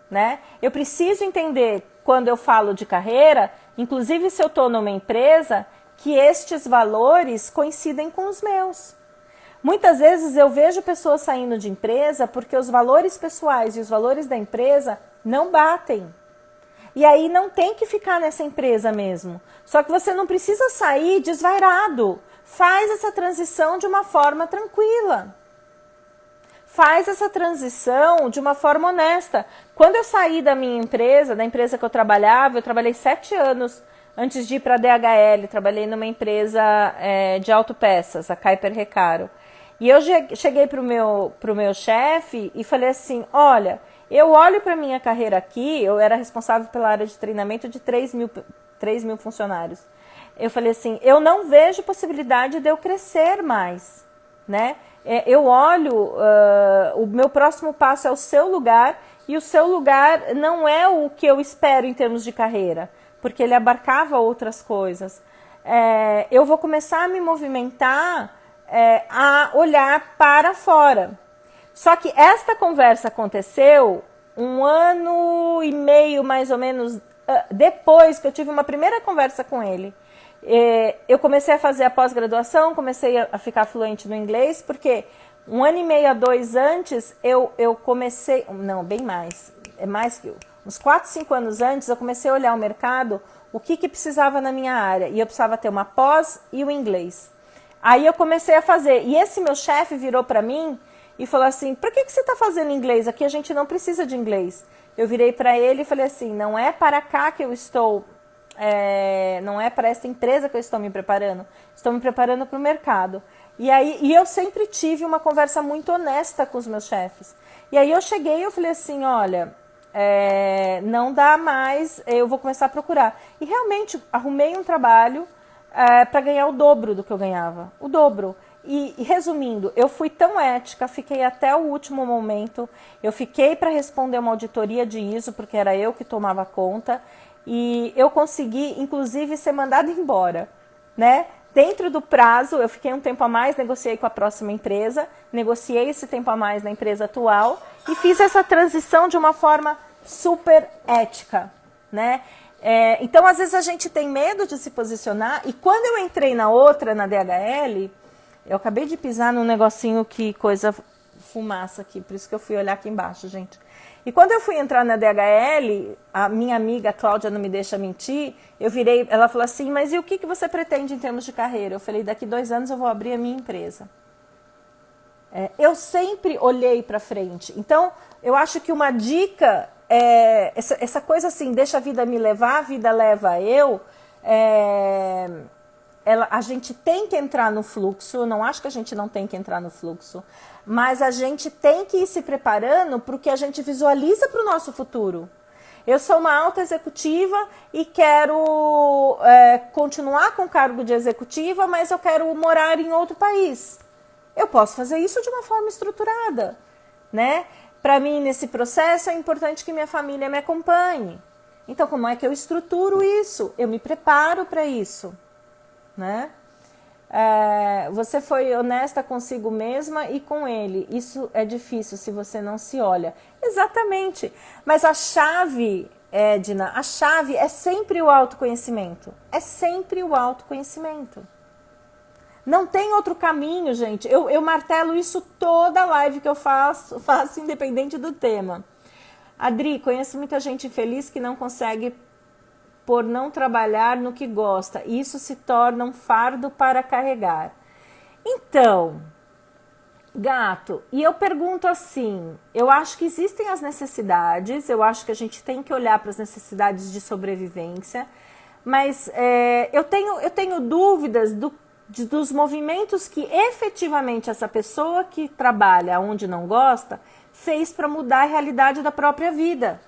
né? Eu preciso entender, quando eu falo de carreira, inclusive se eu estou numa empresa, que estes valores coincidem com os meus. Muitas vezes eu vejo pessoas saindo de empresa porque os valores pessoais e os valores da empresa não batem. E aí não tem que ficar nessa empresa mesmo. Só que você não precisa sair desvairado. Faz essa transição de uma forma tranquila. Faz essa transição de uma forma honesta. Quando eu saí da minha empresa, da empresa que eu trabalhei 7 anos antes de ir para a DHL. Trabalhei numa empresa de autopeças, a Kuiper Recaro. E eu cheguei para o meu chefe e falei assim, olha, eu olho para a minha carreira aqui, eu era responsável pela área de treinamento de 3 mil funcionários. Eu falei assim, eu não vejo possibilidade de eu crescer mais, né? Eu olho, o meu próximo passo é o seu lugar, e o seu lugar não é o que eu espero em termos de carreira, porque ele abarcava outras coisas. Eu vou começar a me movimentar, a olhar para fora. Só que esta conversa aconteceu 1 ano e meio, mais ou menos, depois que eu tive uma primeira conversa com ele. Eu comecei a fazer a pós-graduação, comecei a ficar fluente no inglês, porque 1 ano e meio a 2 antes, eu comecei... Não, bem mais. É mais que uns 4, 5 anos antes, eu comecei a olhar o mercado, o que precisava na minha área. E eu precisava ter uma pós e o inglês. Aí eu comecei a fazer. E esse meu chefe virou para mim e falou assim, por que você está fazendo inglês? Aqui a gente não precisa de inglês. Eu virei para ele e falei assim, não é para cá que eu estou, não é para essa empresa que eu estou me preparando. Estou me preparando para o mercado. E eu sempre tive uma conversa muito honesta com os meus chefes. E aí eu cheguei e eu falei assim, olha, não dá mais, eu vou começar a procurar. E realmente arrumei um trabalho para ganhar o dobro do que eu ganhava. O dobro. E resumindo, eu fui tão ética, fiquei até o último momento, eu fiquei para responder uma auditoria de ISO, porque era eu que tomava conta, e eu consegui, inclusive, ser mandada embora, né? Dentro do prazo, eu fiquei um tempo a mais, negociei com a próxima empresa, negociei esse tempo a mais na empresa atual, e fiz essa transição de uma forma super ética, né? Então, às vezes a gente tem medo de se posicionar, e quando eu entrei na outra, na DHL, eu acabei de pisar num negocinho que coisa fumaça aqui, por isso que eu fui olhar aqui embaixo, gente. E quando eu fui entrar na DHL, a minha amiga Cláudia não me deixa mentir, eu virei, ela falou assim, mas e o que você pretende em termos de carreira? Eu falei, daqui 2 anos eu vou abrir a minha empresa. Eu sempre olhei para frente. Então, eu acho que uma dica, essa coisa assim, deixa a vida me levar, a vida leva eu, a gente tem que entrar no fluxo, eu não acho que a gente não tem que entrar no fluxo, mas a gente tem que ir se preparando para o que a gente visualiza para o nosso futuro. Eu sou uma alta executiva e quero continuar com o cargo de executiva, mas eu quero morar em outro país. Eu posso fazer isso de uma forma estruturada, né? Para mim, nesse processo, é importante que minha família me acompanhe. Então, como é que eu estruturo isso? Eu me preparo para isso, né? Você foi honesta consigo mesma e com ele. Isso é difícil se você não se olha. Exatamente. Mas a chave, Edna, a chave é sempre o autoconhecimento. É sempre o autoconhecimento. Não tem outro caminho, gente. Eu martelo isso toda live que eu faço independente do tema. Adri, conheço muita gente infeliz que não consegue por não trabalhar no que gosta. Isso se torna um fardo para carregar. Então, gato, e eu pergunto assim, eu acho que existem as necessidades, eu acho que a gente tem que olhar para as necessidades de sobrevivência, mas eu tenho dúvidas dos movimentos que efetivamente essa pessoa que trabalha onde não gosta fez para mudar a realidade da própria vida.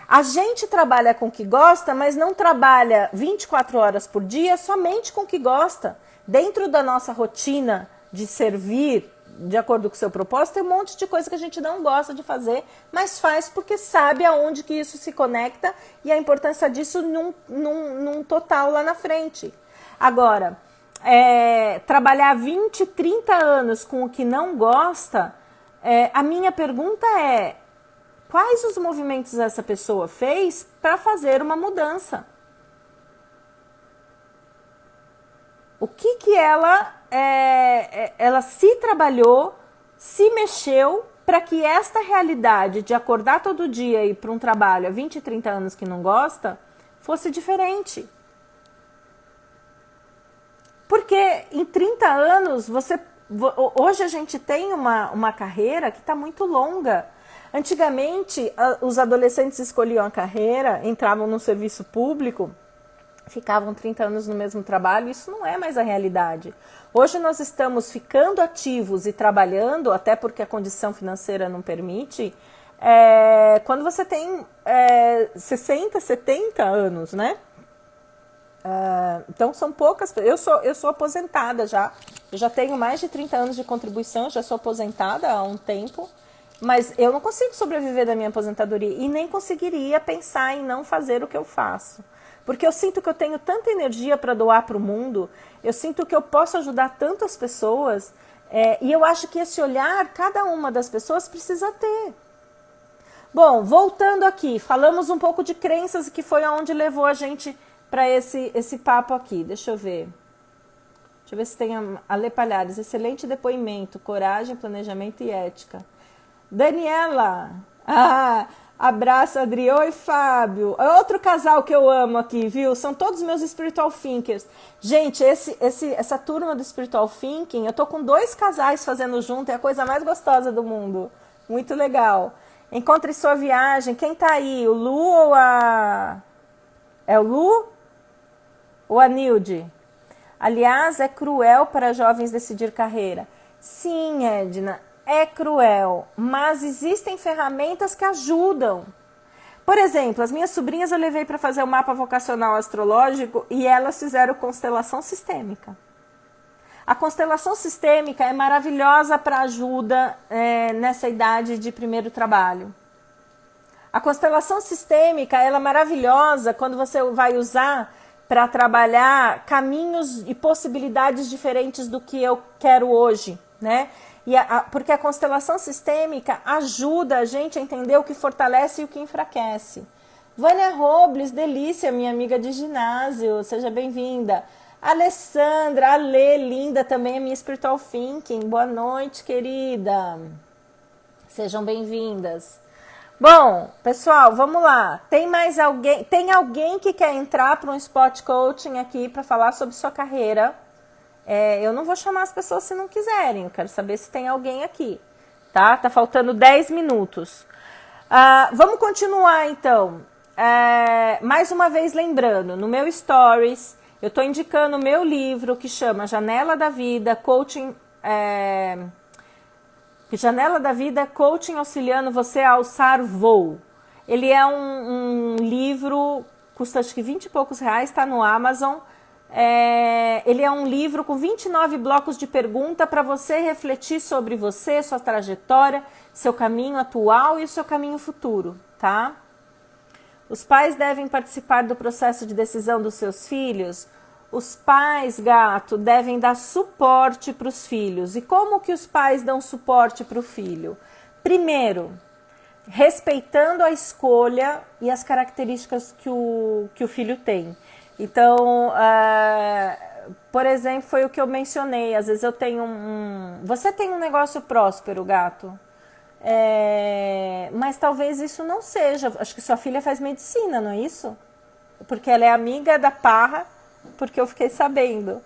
A gente trabalha com o que gosta, mas não trabalha 24 horas por dia somente com o que gosta. Dentro da nossa rotina de servir, de acordo com o seu propósito, tem um monte de coisa que a gente não gosta de fazer, mas faz porque sabe aonde que isso se conecta e a importância disso num total lá na frente. Agora, trabalhar 20, 30 anos com o que não gosta, a minha pergunta é: quais os movimentos essa pessoa fez para fazer uma mudança? O que ela se trabalhou, se mexeu para que esta realidade de acordar todo dia e ir para um trabalho há 20, 30 anos que não gosta, fosse diferente? Porque em 30 anos, hoje a gente tem uma carreira que está muito longa. Antigamente, os adolescentes escolhiam a carreira, entravam no serviço público, ficavam 30 anos no mesmo trabalho. Isso não é mais a realidade. Hoje nós estamos ficando ativos e trabalhando, até porque a condição financeira não permite, quando você tem 60, 70 anos, né? Então são poucas. Eu sou aposentada já. Eu já tenho mais de 30 anos de contribuição, já sou aposentada há um tempo. Mas eu não consigo sobreviver da minha aposentadoria e nem conseguiria pensar em não fazer o que eu faço. Porque eu sinto que eu tenho tanta energia para doar para o mundo, eu sinto que eu posso ajudar tantas pessoas, e eu acho que esse olhar, cada uma das pessoas precisa ter. Bom, voltando aqui, falamos um pouco de crenças, que foi aonde levou a gente para esse papo aqui. Deixa eu ver se tem a Lê Palhares. Excelente depoimento, coragem, planejamento e ética. Daniela, abraço, Adri. Oi, Fábio. É outro casal que eu amo aqui, viu? São todos meus spiritual thinkers. Gente, essa turma do spiritual thinking, eu tô com 2 casais fazendo junto, é a coisa mais gostosa do mundo. Muito legal. Encontre sua viagem. Quem tá aí? O Lu ou a... É o Lu ou a Nilde? Aliás, é cruel para jovens decidir carreira. Sim, Edna. É cruel, mas existem ferramentas que ajudam. Por exemplo, as minhas sobrinhas eu levei para fazer o mapa vocacional astrológico e elas fizeram constelação sistêmica. A constelação sistêmica é maravilhosa para ajuda nessa idade de primeiro trabalho. A constelação sistêmica ela é maravilhosa quando você vai usar para trabalhar caminhos e possibilidades diferentes do que eu quero hoje, né? Porque a constelação sistêmica ajuda a gente a entender o que fortalece e o que enfraquece. Vânia Robles, delícia, minha amiga de ginásio, seja bem-vinda. Alessandra, Alê, linda, também é minha Spiritual Thinking. Boa noite, querida. Sejam bem-vindas. Bom, pessoal, vamos lá. Tem mais alguém? Tem alguém que quer entrar para um spot coaching aqui para falar sobre sua carreira? Eu não vou chamar as pessoas se não quiserem. Eu quero saber se tem alguém aqui. Tá faltando 10 minutos. Vamos continuar, então. mais uma vez lembrando, no meu Stories, eu estou indicando o meu livro que chama Janela da Vida, Janela da Vida, Coaching auxiliando você a alçar voo. Ele é um livro, custa acho que 20 e poucos reais, está no Amazon. Ele é um livro com 29 blocos de pergunta para você refletir sobre você, sua trajetória, seu caminho atual e o seu caminho futuro, tá? Os pais devem participar do processo de decisão dos seus filhos? Os pais, gato, devem dar suporte para os filhos. E como que os pais dão suporte para o filho? Primeiro, respeitando a escolha e as características que o filho tem. Então, por exemplo, foi o que eu mencionei. Às vezes eu tenho você tem um negócio próspero, gato. Mas talvez isso não seja. Acho que sua filha faz medicina, não é isso? Porque ela é amiga da Parra, porque eu fiquei sabendo.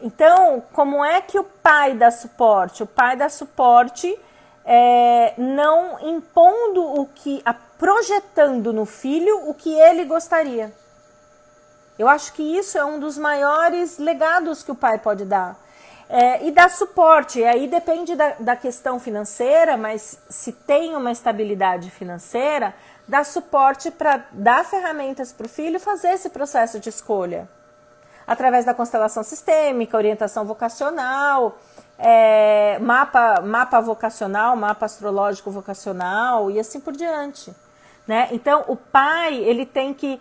Então, como é que o pai dá suporte? O pai dá suporte não impondo projetando no filho o que ele gostaria. Eu acho que isso é um dos maiores legados que o pai pode dar. E dar suporte, aí depende da questão financeira, mas se tem uma estabilidade financeira, dar suporte para dar ferramentas para o filho fazer esse processo de escolha. Através da constelação sistêmica, orientação vocacional, mapa vocacional, mapa astrológico vocacional e assim por diante. Né? Então, o pai ele tem que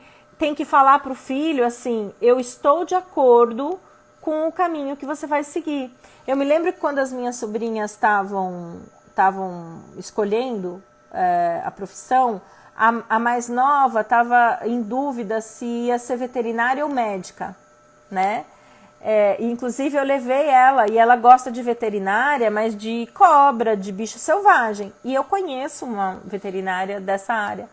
falar para o filho assim, eu estou de acordo com o caminho que você vai seguir. Eu me lembro que quando as minhas sobrinhas estavam escolhendo a profissão, a mais nova estava em dúvida se ia ser veterinária ou médica, né? Inclusive eu levei ela, e ela gosta de veterinária, mas de cobra, de bicho selvagem. E eu conheço uma veterinária dessa área.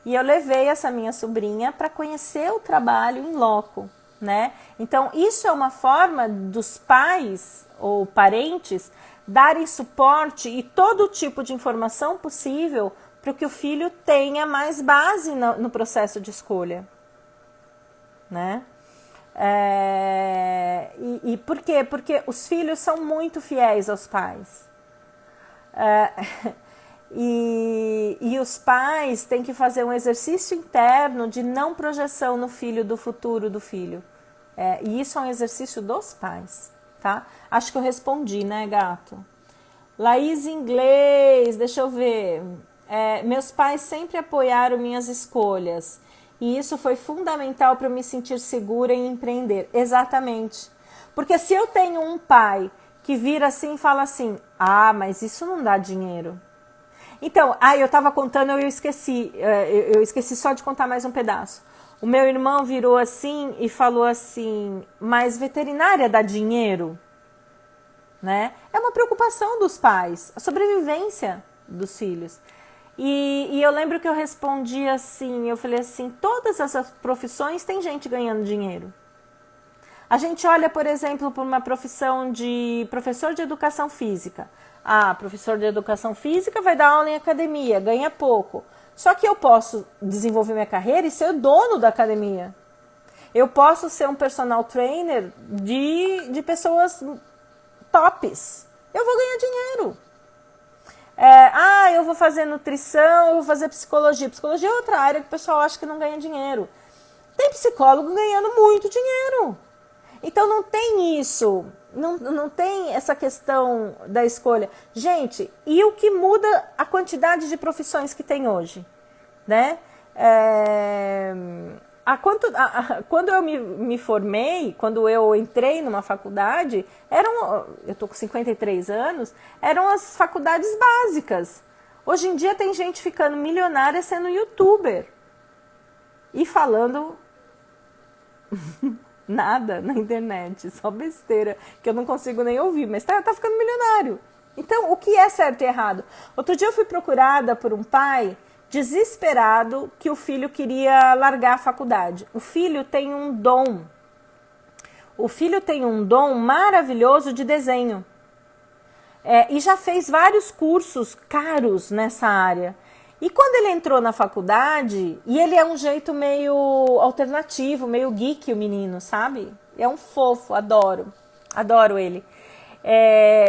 E eu levei essa minha sobrinha para conhecer o trabalho em loco. Né? Então, isso é uma forma dos pais ou parentes darem suporte e todo tipo de informação possível para que o filho tenha mais base no processo de escolha. Né? E por quê? Porque os filhos são muito fiéis aos pais. E os pais têm que fazer um exercício interno de não projeção no filho do futuro do filho. E isso é um exercício dos pais, tá? Acho que eu respondi, né, gato? Laís Inglês, deixa eu ver. Meus pais sempre apoiaram minhas escolhas. E isso foi fundamental para eu me sentir segura em empreender. Exatamente. Porque se eu tenho um pai que vira assim e fala assim, mas isso não dá dinheiro. Então, eu estava contando, eu esqueci. Eu esqueci só de contar mais um pedaço. O meu irmão virou assim e falou assim, mas veterinária dá dinheiro? Né? É uma preocupação dos pais, a sobrevivência dos filhos. E eu lembro que eu respondi assim, eu falei assim, todas essas profissões tem gente ganhando dinheiro. A gente olha, por exemplo, para uma profissão de professor de educação física. Professor de educação física vai dar aula em academia, ganha pouco. Só que eu posso desenvolver minha carreira e ser dono da academia. Eu posso ser um personal trainer de pessoas tops. Eu vou ganhar dinheiro. Eu vou fazer nutrição, eu vou fazer psicologia. Psicologia é outra área que o pessoal acha que não ganha dinheiro. Tem psicólogo ganhando muito dinheiro. Então não tem isso, não tem essa questão da escolha. Gente, e o que muda a quantidade de profissões que tem hoje? Né? Quando eu me formei, quando eu entrei numa faculdade, eu estou com 53 anos, eram as faculdades básicas. Hoje em dia tem gente ficando milionária sendo youtuber e falando nada na internet, só besteira, que eu não consigo nem ouvir, mas tá ficando milionário. Então, o que é certo e errado? Outro dia eu fui procurada por um pai desesperado que o filho queria largar a faculdade. O filho tem um dom. O filho tem um dom maravilhoso de desenho. E já fez vários cursos caros nessa área. E quando ele entrou na faculdade, e ele é um jeito meio alternativo, meio geek o menino, sabe? É um fofo, adoro ele.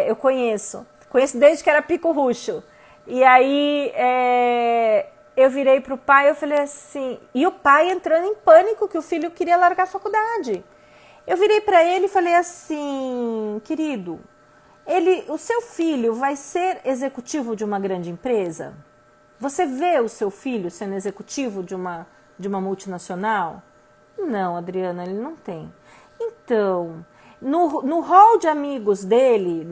Eu conheço desde que era pico ruxo. E aí eu virei pro pai, eu falei assim, e o pai entrando em pânico que o filho queria largar a faculdade. Eu virei para ele e falei assim, querido, o seu filho vai ser executivo de uma grande empresa? Você vê o seu filho sendo executivo de uma multinacional? Não, Adriana, ele não tem. Então, no hall de amigos dele,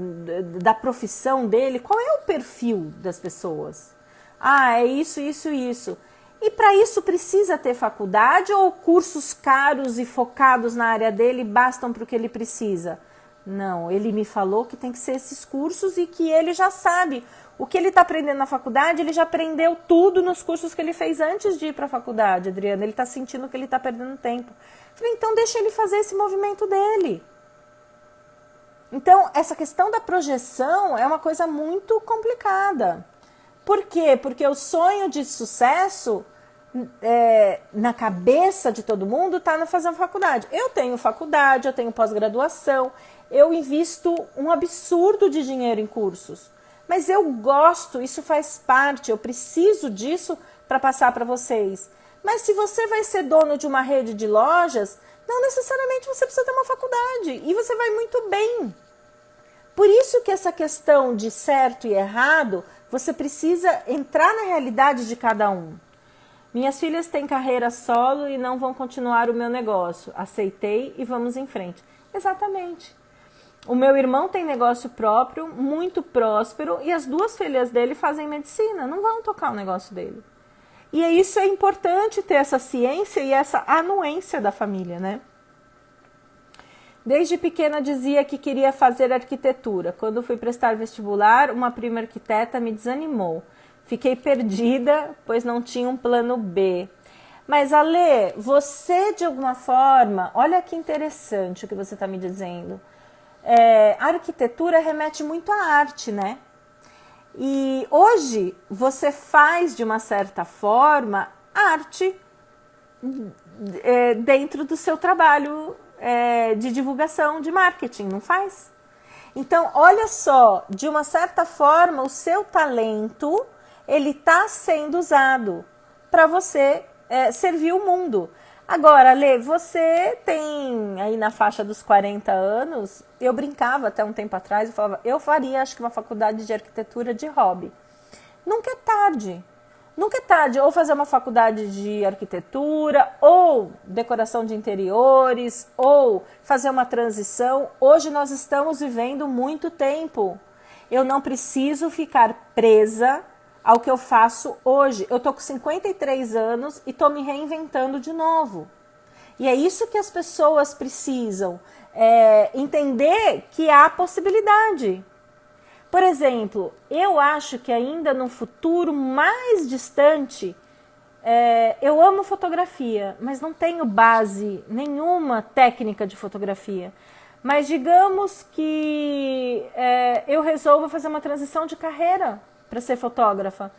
da profissão dele, qual é o perfil das pessoas? Ah, é isso, isso, isso. E para isso precisa ter faculdade ou cursos caros e focados na área dele bastam para o que ele precisa? Não, ele me falou que tem que ser esses cursos e que ele já sabe. O que ele está aprendendo na faculdade, ele já aprendeu tudo nos cursos que ele fez antes de ir para a faculdade, Adriana. Ele está sentindo que ele está perdendo tempo. Falei, então deixa ele fazer esse movimento dele. Então, essa questão da projeção é uma coisa muito complicada. Por quê? Porque o sonho de sucesso na cabeça de todo mundo está na fazer faculdade. Eu tenho faculdade, eu tenho pós-graduação, eu invisto um absurdo de dinheiro em cursos. Mas eu gosto, isso faz parte, eu preciso disso para passar para vocês. Mas se você vai ser dono de uma rede de lojas, não necessariamente você precisa ter uma faculdade. E você vai muito bem. Por isso que essa questão de certo e errado, você precisa entrar na realidade de cada um. Minhas filhas têm carreira solo e não vão continuar o meu negócio. Aceitei e vamos em frente. Exatamente. O meu irmão tem negócio próprio, muito próspero, e as duas filhas dele fazem medicina, não vão tocar o negócio dele. E isso é importante ter essa ciência e essa anuência da família, né? Desde pequena dizia que queria fazer arquitetura. Quando fui prestar vestibular, uma prima arquiteta me desanimou. Fiquei perdida, pois não tinha um plano B. Mas, Ale, você de alguma forma, olha que interessante o que você está me dizendo. A arquitetura remete muito à arte, né? E hoje você faz, de uma certa forma, arte dentro do seu trabalho de divulgação, de marketing, não faz? Então, olha só, de uma certa forma, o seu talento, ele está sendo usado para você servir o mundo. Agora, Lê, você tem aí na faixa dos 40 anos, eu brincava até um tempo atrás, eu falava, eu faria acho que uma faculdade de arquitetura de hobby. Nunca é tarde. Nunca é tarde ou fazer uma faculdade de arquitetura, ou decoração de interiores, ou fazer uma transição. Hoje nós estamos vivendo muito tempo. Eu não preciso ficar presa ao que eu faço hoje. Eu tô com 53 anos e tô me reinventando de novo. E é isso que as pessoas precisam, entender que há possibilidade. Por exemplo, eu acho que ainda no futuro mais distante, eu amo fotografia, mas não tenho base nenhuma técnica de fotografia. Mas digamos que eu resolvo fazer uma transição de carreira para ser fotógrafa,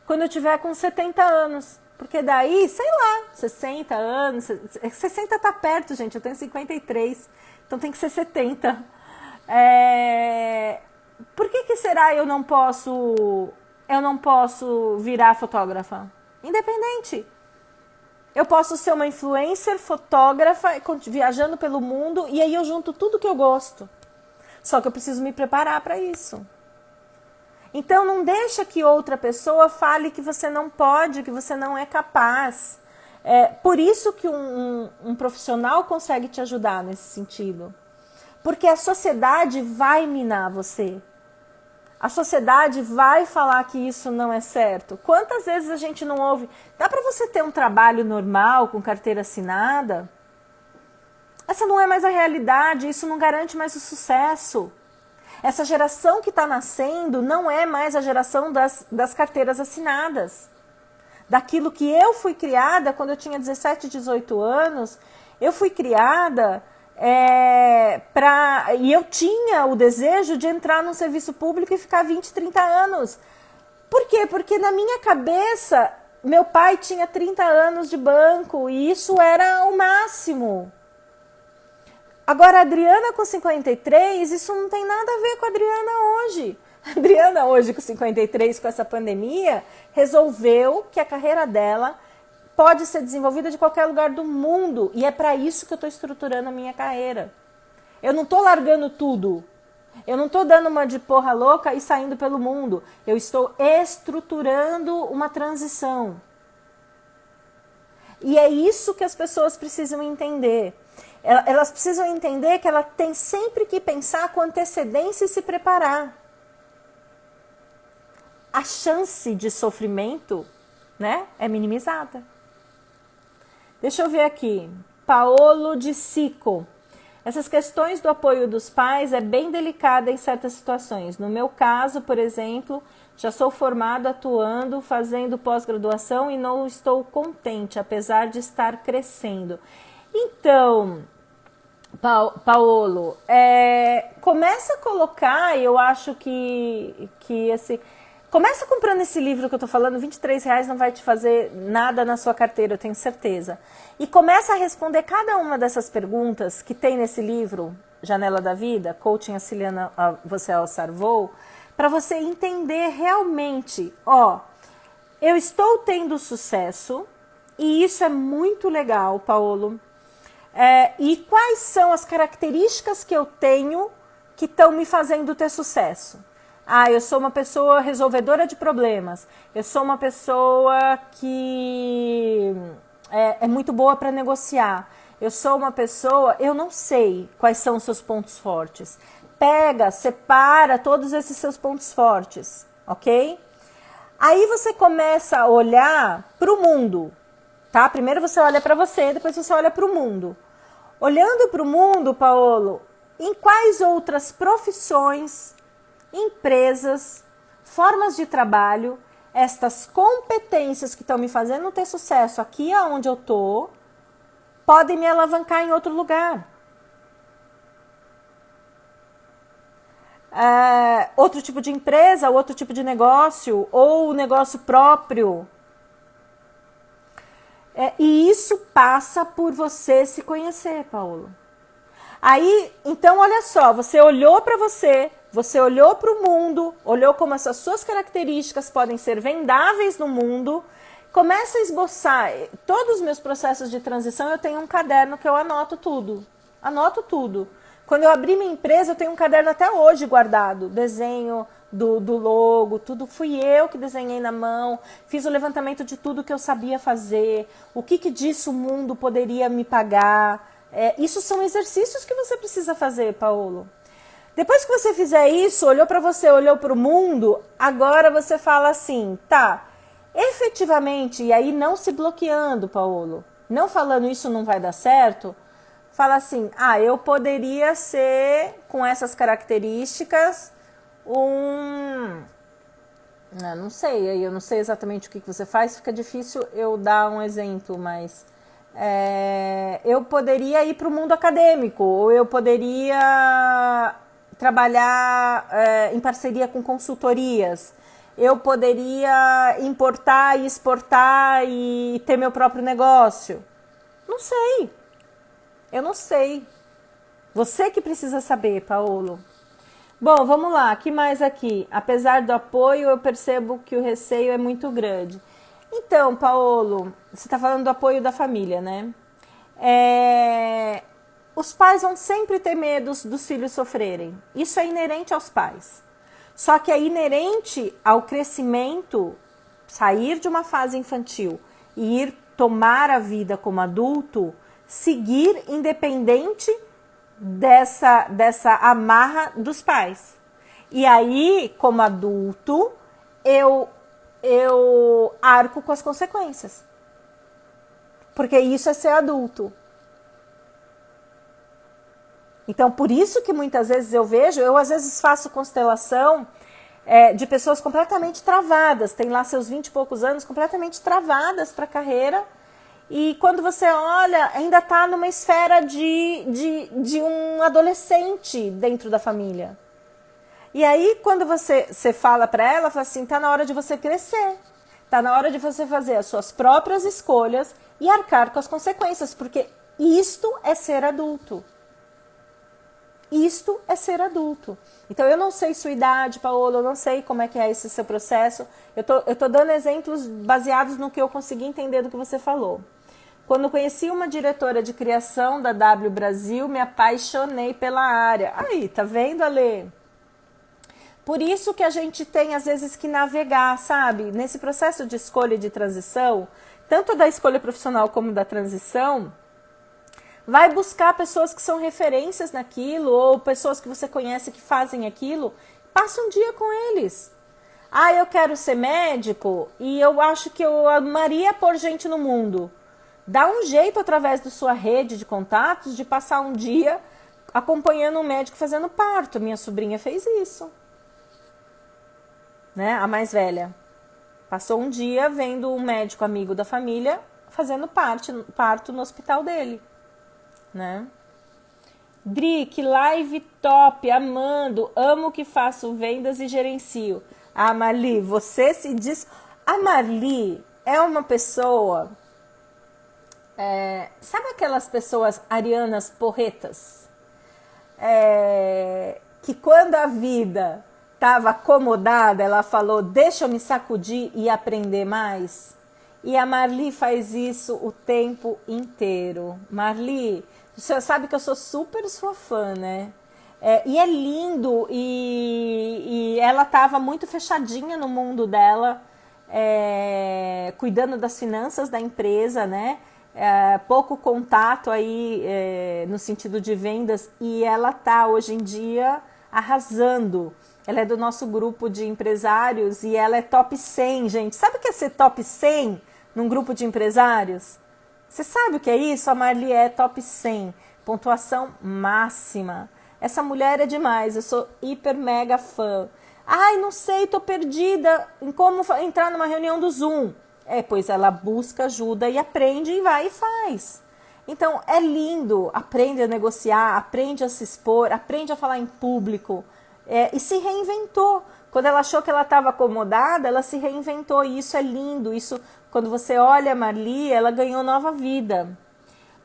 quando eu tiver com 70 anos. Porque daí, sei lá, 60 anos, 60 tá perto, gente, eu tenho 53, então tem que ser 70. Por que será eu não posso virar fotógrafa? Independente. Eu posso ser uma influencer, fotógrafa, viajando pelo mundo, e aí eu junto tudo que eu gosto. Só que eu preciso me preparar para isso. Então não deixa que outra pessoa fale que você não pode, que você não é capaz. Por isso que um profissional consegue te ajudar nesse sentido. Porque a sociedade vai minar você. A sociedade vai falar que isso não é certo. Quantas vezes a gente não ouve? Dá para você ter um trabalho normal, com carteira assinada? Essa não é mais a realidade, isso não garante mais o sucesso. Essa geração que está nascendo não é mais a geração das carteiras assinadas. Daquilo que eu fui criada quando eu tinha 17, 18 anos, eu fui criada e eu tinha o desejo de entrar num serviço público e ficar 20, 30 anos. Por quê? Porque na minha cabeça, meu pai tinha 30 anos de banco e isso era o máximo. Agora, a Adriana com 53, isso não tem nada a ver com a Adriana hoje. A Adriana hoje com 53, com essa pandemia, resolveu que a carreira dela pode ser desenvolvida de qualquer lugar do mundo. E é para isso que eu estou estruturando a minha carreira. Eu não estou largando tudo. Eu não estou dando uma de porra louca e saindo pelo mundo. Eu estou estruturando uma transição. E é isso que as pessoas precisam entender. Elas precisam entender que ela tem sempre que pensar com antecedência e se preparar. A chance de sofrimento, né, é minimizada. Deixa eu ver aqui. Paolo de Sico. Essas questões do apoio dos pais é bem delicada em certas situações. No meu caso, por exemplo, já sou formado atuando, fazendo pós-graduação e não estou contente, apesar de estar crescendo. Então, Paolo, começa a colocar, eu acho que esse... Começa comprando esse livro que eu tô falando, R$23 não vai te fazer nada na sua carteira, eu tenho certeza. E começa a responder cada uma dessas perguntas que tem nesse livro, Janela da Vida, Coaching Auxiliando Você a Alçar Voo, para você entender realmente, eu estou tendo sucesso, e isso é muito legal, Paolo. E quais são as características que eu tenho que estão me fazendo ter sucesso? Eu sou uma pessoa resolvedora de problemas. Eu sou uma pessoa que é muito boa para negociar. Eu sou uma pessoa... Eu não sei quais são os seus pontos fortes. Pega, separa todos esses seus pontos fortes, ok? Aí você começa a olhar para o mundo, tá? Primeiro você olha para você, depois você olha para o mundo. Olhando para o mundo, Paolo, em quais outras profissões, empresas, formas de trabalho, estas competências que estão me fazendo ter sucesso aqui aonde eu tô, podem me alavancar em outro lugar. Outro tipo de empresa, outro tipo de negócio, ou negócio próprio. E isso passa por você se conhecer, Paulo. Aí, então, olha só, você olhou para você olhou para o mundo, olhou como essas suas características podem ser vendáveis no mundo, começa a esboçar. Todos os meus processos de transição, eu tenho um caderno que eu anoto tudo. Anoto tudo. Quando eu abri minha empresa, eu tenho um caderno até hoje guardado. Desenho do logo, tudo fui eu que desenhei na mão. Fiz o levantamento de tudo que eu sabia fazer. O que disso o mundo poderia me pagar. Isso são exercícios que você precisa fazer, Paolo. Depois que você fizer isso, olhou para você, olhou para o mundo, agora você fala assim, tá, efetivamente, e aí não se bloqueando, Paolo, não falando isso não vai dar certo, fala assim, eu poderia ser, com essas características, não sei, eu não sei exatamente o que você faz, fica difícil eu dar um exemplo, mas eu poderia ir para o mundo acadêmico, ou eu poderia trabalhar em parceria com consultorias, eu poderia importar e exportar e ter meu próprio negócio. Não sei, eu não sei. Você que precisa saber, Paolo. Bom, vamos lá, que mais aqui? Apesar do apoio, eu percebo que o receio é muito grande. Então, Paolo, você está falando do apoio da família, né? Os pais vão sempre ter medo dos filhos sofrerem. Isso é inerente aos pais. Só que é inerente ao crescimento, sair de uma fase infantil e ir tomar a vida como adulto, seguir independente dessa amarra dos pais. E aí, como adulto, eu arco com as consequências. Porque isso é ser adulto. Então, por isso que muitas vezes eu às vezes faço constelação de pessoas completamente travadas, tem lá seus 20 e poucos anos, completamente travadas para a carreira, e quando você olha, ainda está numa esfera de um adolescente dentro da família. E aí, quando você fala para ela, fala assim, tá na hora de você crescer. Tá na hora de você fazer as suas próprias escolhas e arcar com as consequências, porque isto é ser adulto. Isto é ser adulto. Então, eu não sei sua idade, Paola, eu não sei como é que é esse seu processo. Eu tô dando exemplos baseados no que eu consegui entender do que você falou. Quando conheci uma diretora de criação da W Brasil, me apaixonei pela área. Aí, tá vendo, Ale? Por isso que a gente tem, às vezes, que navegar, sabe? Nesse processo de escolha e de transição, tanto da escolha profissional como da transição, vai buscar pessoas que são referências naquilo, ou pessoas que você conhece que fazem aquilo, passa um dia com eles. Ah, eu quero ser médico e eu acho que eu amaria pôr gente no mundo. Dá um jeito, através da sua rede de contatos, de passar um dia acompanhando um médico fazendo parto. Minha sobrinha fez isso. Né? A mais velha. Passou um dia vendo um médico amigo da família fazendo parto no hospital dele. Né? Dri, que live top, amando, amo que faço vendas e gerencio. A Marli, você se diz... A Marli é uma pessoa... sabe aquelas pessoas arianas porretas? Que quando a vida estava acomodada, ela falou, deixa eu me sacudir e aprender mais. E a Marli faz isso o tempo inteiro. Marli, você sabe que eu sou super sua fã, né? E é lindo, e ela estava muito fechadinha no mundo dela, cuidando das finanças da empresa, né? Pouco contato aí no sentido de vendas, e ela tá hoje em dia arrasando. Ela é do nosso grupo de empresários e ela é top 100, gente. Sabe o que é ser top 100 num grupo de empresários? Você sabe o que é isso? A Marli é top 100, pontuação máxima. Essa mulher é demais, eu sou hiper mega fã. Ai, não sei, tô perdida em como entrar numa reunião do Zoom. Pois ela busca ajuda e aprende e vai e faz. Então, é lindo, aprende a negociar, aprende a se expor, aprende a falar em público, e se reinventou. Quando ela achou que ela estava acomodada, ela se reinventou, e isso é lindo. Isso, quando você olha a Marli, ela ganhou nova vida.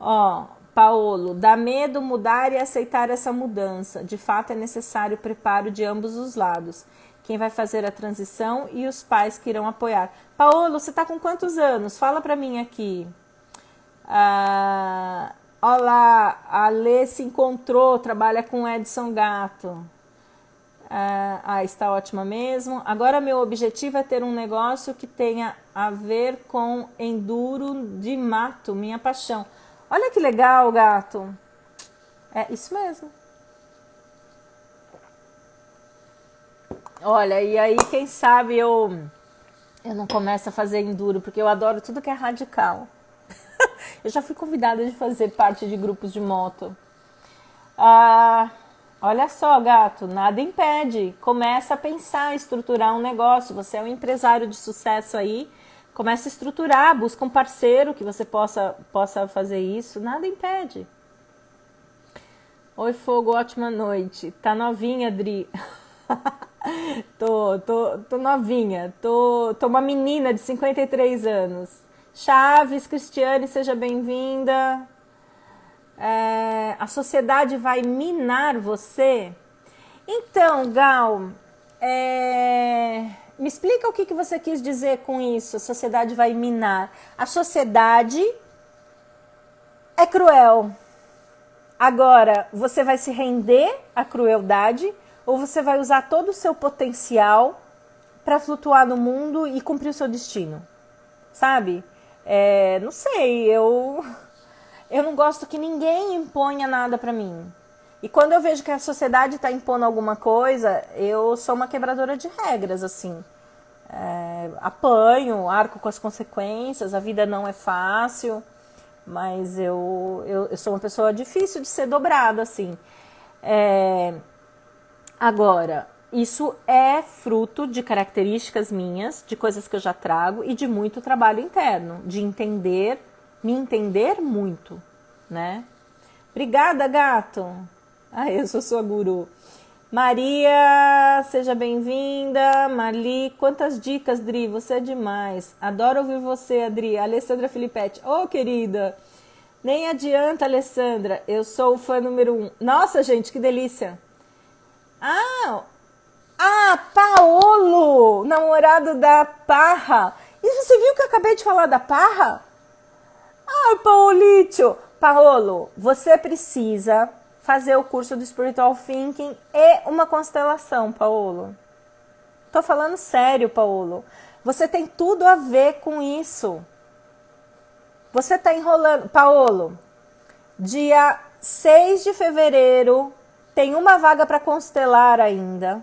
Ó, Paolo, dá medo mudar e aceitar essa mudança. De fato, é necessário preparo de ambos os lados. Quem vai fazer a transição e os pais que irão apoiar. Paolo, você está com quantos anos? Fala para mim aqui. Olá, a Lê se encontrou, trabalha com Edson Gato. Está ótima mesmo. Agora meu objetivo é ter um negócio que tenha a ver com enduro de mato, minha paixão. Olha que legal, gato. É isso mesmo. Olha, e aí quem sabe eu não começo a fazer enduro, porque eu adoro tudo que é radical. Eu já fui convidada de fazer parte de grupos de moto. Olha só, gato, nada impede. Começa a pensar, estruturar um negócio. Você é um empresário de sucesso aí. Começa a estruturar, busca um parceiro que você possa fazer isso. Nada impede. Oi, Fogo, ótima noite. Tá novinha, Dri? Tô novinha. Tô uma menina de 53 anos. Chaves, Cristiane, seja bem-vinda. A sociedade vai minar você? Então, Gal, me explica o que você quis dizer com isso, a sociedade vai minar. A sociedade é cruel. Agora, você vai se render à crueldade ou você vai usar todo o seu potencial para flutuar no mundo e cumprir o seu destino? Sabe? Não sei, eu não gosto que ninguém imponha nada para mim. E quando eu vejo que a sociedade está impondo alguma coisa, eu sou uma quebradora de regras, assim. Apanho, arco com as consequências, a vida não é fácil, mas eu sou uma pessoa difícil de ser dobrada, assim. Agora, isso é fruto de características minhas, de coisas que eu já trago e de muito trabalho interno, de me entender muito, né? Obrigada, gato. Eu sou sua guru. Maria, seja bem-vinda. Marli, quantas dicas, Dri, você é demais. Adoro ouvir você, Adri. Alessandra Filipetti, querida. Nem adianta, Alessandra, eu sou o fã número 1. Nossa, gente, que delícia. Ah, Paolo, namorado da Parra. E você viu que eu acabei de falar da Parra? Paolito. Paolo, você precisa fazer o curso do Spiritual Thinking e uma constelação, Paolo. Tô falando sério, Paolo. Você tem tudo a ver com isso. Você tá enrolando. Paolo, dia 6 de fevereiro tem uma vaga para constelar ainda.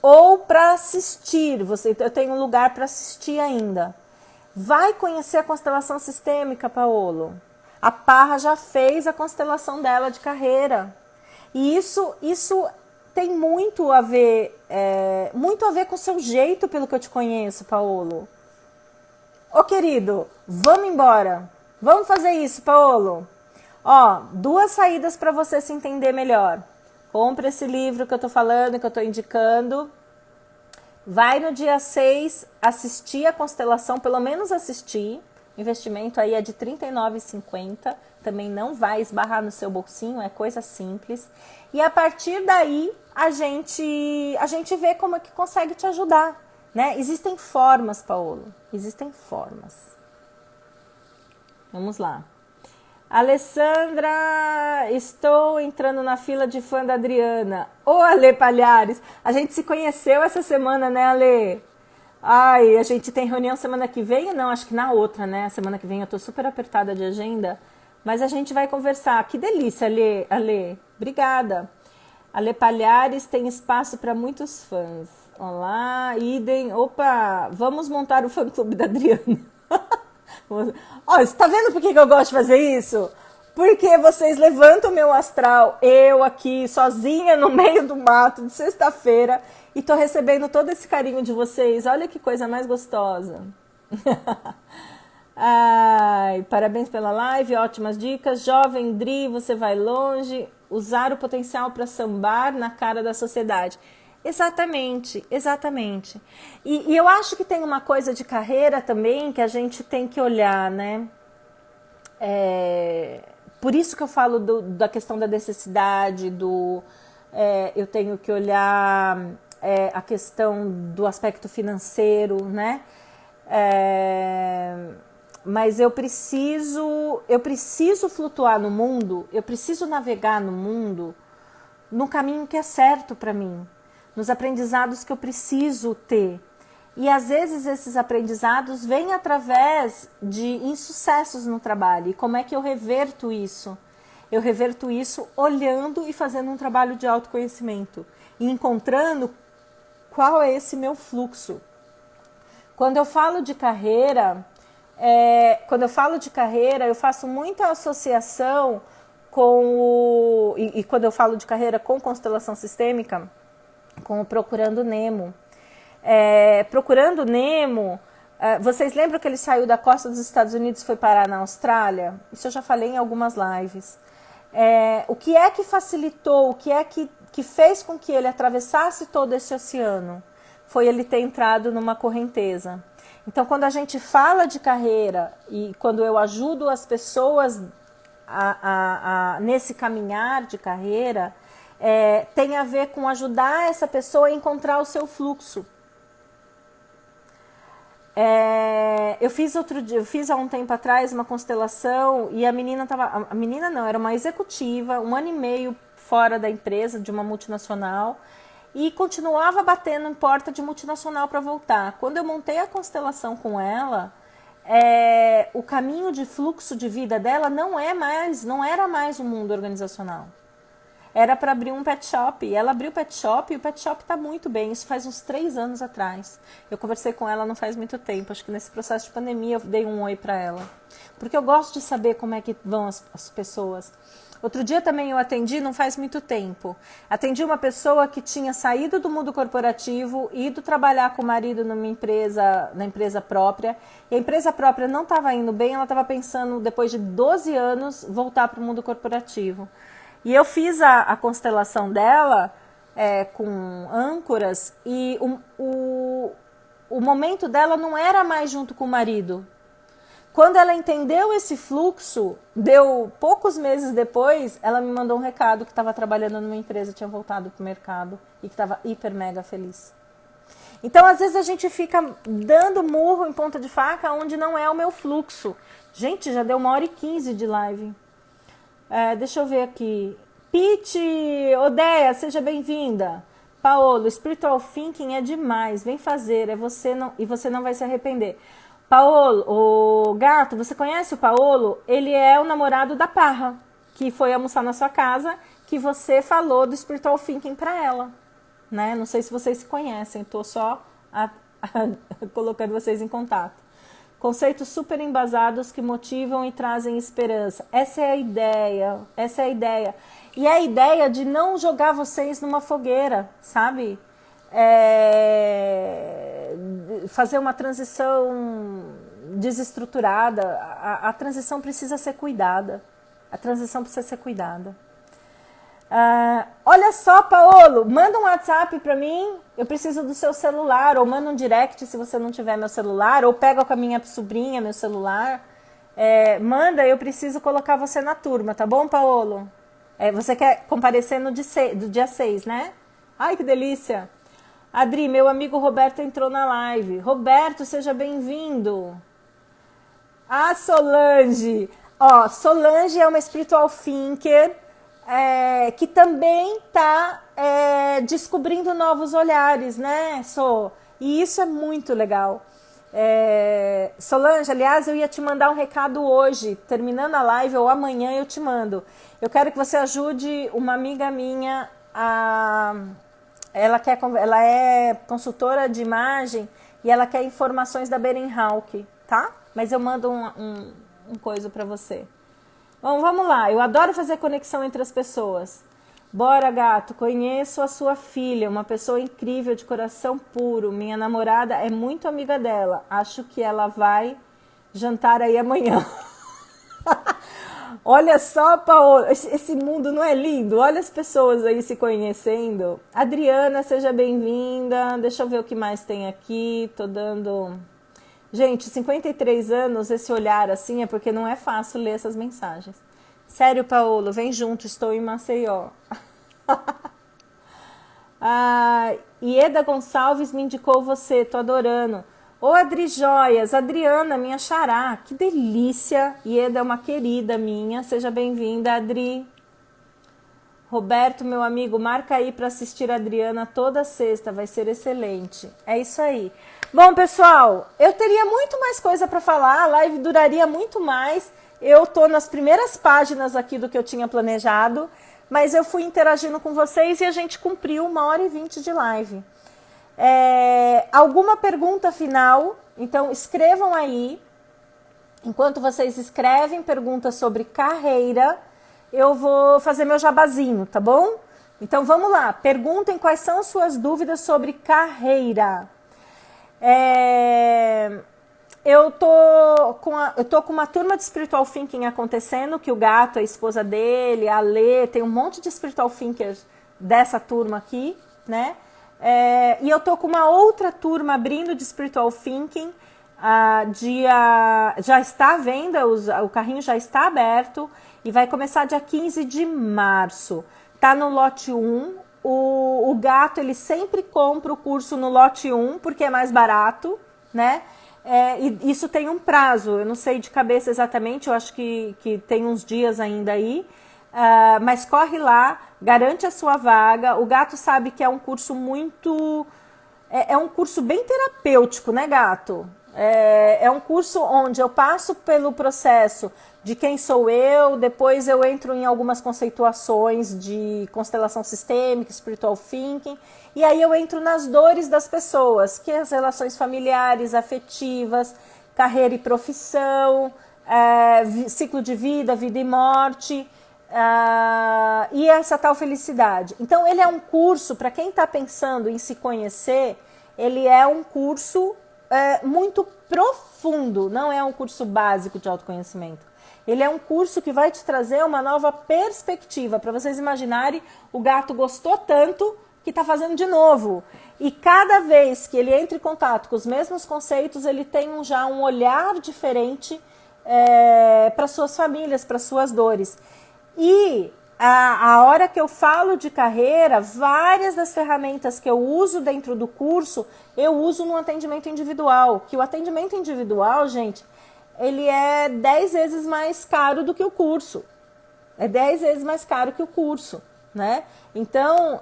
Ou para assistir. Eu tenho um lugar para assistir ainda. Vai conhecer a constelação sistêmica, Paolo. A Parra já fez a constelação dela de carreira. E isso tem muito a ver com o seu jeito, pelo que eu te conheço, Paolo. Querido, vamos embora. Vamos fazer isso, Paolo. 2 saídas para você se entender melhor. Compre esse livro que eu tô falando, que eu tô indicando. Vai no dia 6 assistir a constelação, pelo menos assistir. O investimento aí é de R$ 39,50. Também não vai esbarrar no seu bolsinho, é coisa simples. E a partir daí, a gente vê como é que consegue te ajudar, né? Existem formas, Paolo. Existem formas. Vamos lá. Alessandra, estou entrando na fila de fã da Adriana. Ale Palhares, a gente se conheceu essa semana, né, Ale? Ai, a gente tem reunião semana que vem? Não, acho que na outra, né? Semana que vem eu tô super apertada de agenda, mas a gente vai conversar. Que delícia, Ale. Obrigada. Ale Palhares tem espaço para muitos fãs. Olá, idem. Opa, vamos montar o fã-clube da Adriana. Você tá vendo por que eu gosto de fazer isso? Porque vocês levantam o meu astral, eu aqui sozinha no meio do mato de sexta-feira e tô recebendo todo esse carinho de vocês. Olha que coisa mais gostosa. Ai, parabéns pela live, ótimas dicas. Jovem Dri, você vai longe. Usar o potencial para sambar na cara da sociedade. Exatamente. E eu acho que tem uma coisa de carreira também que a gente tem que olhar, né? Por isso que eu falo da questão da necessidade, eu tenho que olhar a questão do aspecto financeiro, né? Mas eu preciso flutuar no mundo, eu preciso navegar no mundo no caminho que é certo para mim, nos aprendizados que eu preciso ter. E às vezes esses aprendizados vêm através de insucessos no trabalho. E como é que eu reverto isso? Eu reverto isso olhando e fazendo um trabalho de autoconhecimento e encontrando qual é esse meu fluxo. Quando eu falo de carreira, eu faço muita associação com e quando eu falo de carreira com constelação sistêmica, com o Procurando Nemo. Procurando Nemo, vocês lembram que ele saiu da costa dos Estados Unidos e foi parar na Austrália? Isso eu já falei em algumas lives. O que é que facilitou, o que é que fez com que ele atravessasse todo esse oceano? Foi ele ter entrado numa correnteza. Então, quando a gente fala de carreira e quando eu ajudo as pessoas nesse caminhar de carreira, tem a ver com ajudar essa pessoa a encontrar o seu fluxo. Eu fiz há um tempo atrás uma constelação e a menina era uma executiva, 1 ano e meio fora da empresa, de uma multinacional, e continuava batendo em porta de multinacional para voltar. Quando eu montei a constelação com ela, o caminho de fluxo de vida dela não era mais o mundo organizacional. Era para abrir um pet shop. E ela abriu o pet shop e o pet shop está muito bem. Isso faz uns 3 anos atrás. Eu conversei com ela não faz muito tempo. Acho que nesse processo de pandemia eu dei um oi para ela. Porque eu gosto de saber como é que vão as pessoas. Outro dia também eu atendi, não faz muito tempo. Atendi uma pessoa que tinha saído do mundo corporativo, ido trabalhar com o marido na empresa própria. E a empresa própria não estava indo bem, ela estava pensando, depois de 12 anos, voltar para o mundo corporativo. E eu fiz a constelação dela com âncoras, e o momento dela não era mais junto com o marido. Quando ela entendeu esse fluxo, deu poucos meses depois, ela me mandou um recado que estava trabalhando numa empresa, tinha voltado para o mercado e que estava hiper mega feliz. Então, às vezes a gente fica dando murro em ponta de faca onde não é o meu fluxo. Gente, já deu 1h15 de live. Deixa eu ver aqui. Pete, Odeia, seja bem-vinda. Paolo, Spiritual Thinking é demais, vem fazer, e você não vai se arrepender. Paolo, o gato, você conhece o Paolo? Ele é o namorado da Parra, que foi almoçar na sua casa, que você falou do Spiritual Thinking para ela, né? Não sei se vocês se conhecem, estou só colocando vocês em contato. Conceitos super embasados que motivam e trazem esperança. Essa é a ideia, essa é a ideia. E é a ideia de não jogar vocês numa fogueira, sabe? Fazer uma transição desestruturada. A transição precisa ser cuidada. A transição precisa ser cuidada. Olha só, Paolo, manda um WhatsApp para mim, eu preciso do seu celular, ou manda um direct se você não tiver meu celular, ou pega com a minha sobrinha meu celular. Manda, eu preciso colocar você na turma, tá bom, Paolo? Você quer comparecer no do dia 6, né? Ai, que delícia! Adri, meu amigo Roberto entrou na live. Roberto, seja bem-vindo. Solange. Solange é uma spiritual thinker que também está descobrindo novos olhares, né, E isso é muito legal. Solange, aliás, eu ia te mandar um recado hoje, terminando a live, ou amanhã eu te mando. Eu quero que você ajude uma amiga minha ela é consultora de imagem e ela quer informações da Berenhauck, tá? Mas eu mando um coisa para você. Bom, vamos lá. Eu adoro fazer conexão entre as pessoas. Bora, gato. Conheço a sua filha, uma pessoa incrível, de coração puro. Minha namorada é muito amiga dela. Acho que ela vai jantar aí amanhã. Olha só, Paola, esse mundo não é lindo? Olha as pessoas aí se conhecendo. Adriana, seja bem-vinda. Deixa eu ver o que mais tem aqui. Tô dando... Gente, 53 anos, esse olhar assim é porque não é fácil ler essas mensagens. Sério, Paolo, vem junto, estou em Maceió. Ieda Gonçalves me indicou você, tô adorando. Ô, Adri Joias, Adriana, minha xará, que delícia. Ieda é uma querida minha, seja bem-vinda, Adri. Roberto, meu amigo, marca aí para assistir a Adriana toda sexta, vai ser excelente. É isso aí. Bom, pessoal, eu teria muito mais coisa para falar, a live duraria muito mais. Eu tô nas primeiras páginas aqui do que eu tinha planejado, mas eu fui interagindo com vocês e a gente cumpriu 1h20 de live. Alguma pergunta final? Então escrevam aí. Enquanto vocês escrevem perguntas sobre carreira, eu vou fazer meu jabazinho, tá bom? Então vamos lá, perguntem quais são as suas dúvidas sobre carreira. Eu tô com uma turma de Spiritual Thinking acontecendo, que o gato, a esposa dele, a Lê, tem um monte de Spiritual Thinkers dessa turma aqui, né? E eu tô com uma outra turma abrindo de Spiritual Thinking, já está à venda, o carrinho já está aberto e vai começar dia 15 de março. Tá no lote 1, o gato ele sempre compra o curso no lote 1 porque é mais barato, né? E isso tem um prazo, eu não sei de cabeça exatamente, eu acho que tem uns dias ainda aí, mas corre lá, garante a sua vaga. O gato sabe que é um curso muito... É um curso bem terapêutico, né, gato? É um curso onde eu passo pelo processo de quem sou eu, depois eu entro em algumas conceituações de constelação sistêmica, spiritual thinking, e aí eu entro nas dores das pessoas, que é as relações familiares, afetivas, carreira e profissão, ciclo de vida, vida e morte, e essa tal felicidade. Então ele é um curso, para quem está pensando em se conhecer, ele é um curso muito profundo, não é um curso básico de autoconhecimento. Ele é um curso que vai te trazer uma nova perspectiva, para vocês imaginarem, o gato gostou tanto que está fazendo de novo. E cada vez que ele entra em contato com os mesmos conceitos, ele tem já um olhar diferente para suas famílias, para suas dores. E a hora que eu falo de carreira, várias das ferramentas que eu uso dentro do curso, eu uso no atendimento individual. Que o atendimento individual, gente, ele é 10 vezes mais caro do que o curso. É 10 vezes mais caro que o curso, né? Então,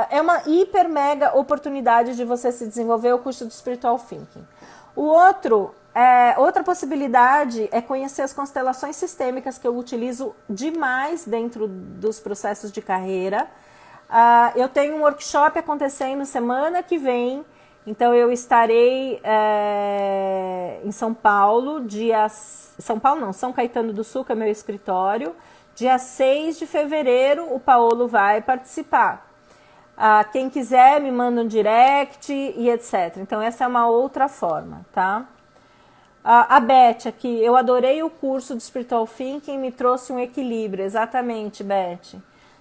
é uma hiper mega oportunidade de você se desenvolver o curso do Spiritual Thinking. Outra possibilidade é conhecer as constelações sistêmicas, que eu utilizo demais dentro dos processos de carreira. Eu tenho um workshop acontecendo semana que vem, então eu estarei em São Paulo, São Caetano do Sul, que é meu escritório. Dia 6 de fevereiro, o Paulo vai participar. Quem quiser, me manda um direct e etc. Então, essa é uma outra forma, tá? A Beth aqui, eu adorei o curso do Spiritual Thinking, me trouxe um equilíbrio. Exatamente, Beth.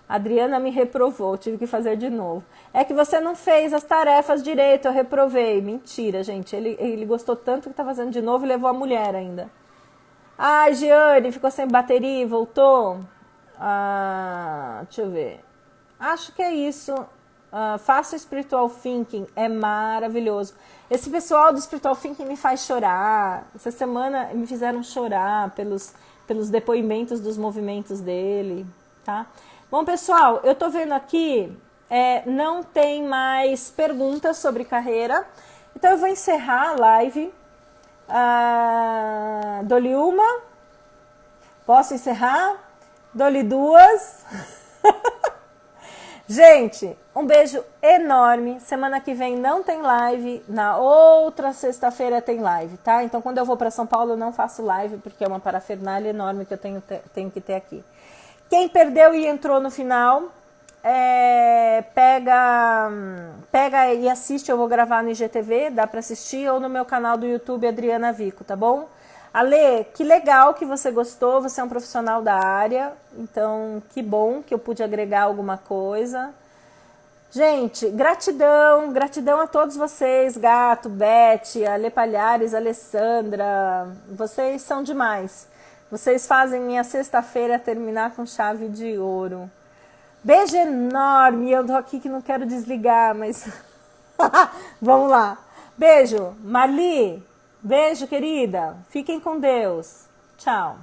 A Adriana me reprovou, tive que fazer de novo. É que você não fez as tarefas direito, eu reprovei. Mentira, gente. Ele gostou tanto que tá fazendo de novo e levou a mulher ainda. Ai, Giane, ficou sem bateria e voltou? Deixa eu ver. Acho que é isso. Faça o Spiritual Thinking, é maravilhoso. Esse pessoal do Spiritual Thinking me faz chorar. Essa semana me fizeram chorar pelos depoimentos dos movimentos dele, tá? Bom, pessoal, eu tô vendo aqui, não tem mais perguntas sobre carreira. Então eu vou encerrar a live. Dou-lhe uma. Posso encerrar? Dou-lhe duas. Gente, um beijo enorme. Semana que vem não tem live. Na outra sexta-feira tem live, tá? Então, quando eu vou para São Paulo, eu não faço live, porque é uma parafernália enorme que eu tenho que ter aqui. Quem perdeu e entrou no final, pega e assiste. Eu vou gravar no IGTV, dá para assistir, ou no meu canal do YouTube, Adriana Vico, tá bom? Ale, que legal que você gostou, você é um profissional da área, então que bom que eu pude agregar alguma coisa. Gente, gratidão a todos vocês, Gato, Beth, Ale Palhares, Alessandra, vocês são demais. Vocês fazem minha sexta-feira terminar com chave de ouro. Beijo enorme, eu tô aqui que não quero desligar, mas vamos lá. Beijo, Marli. Beijo, querida. Fiquem com Deus. Tchau.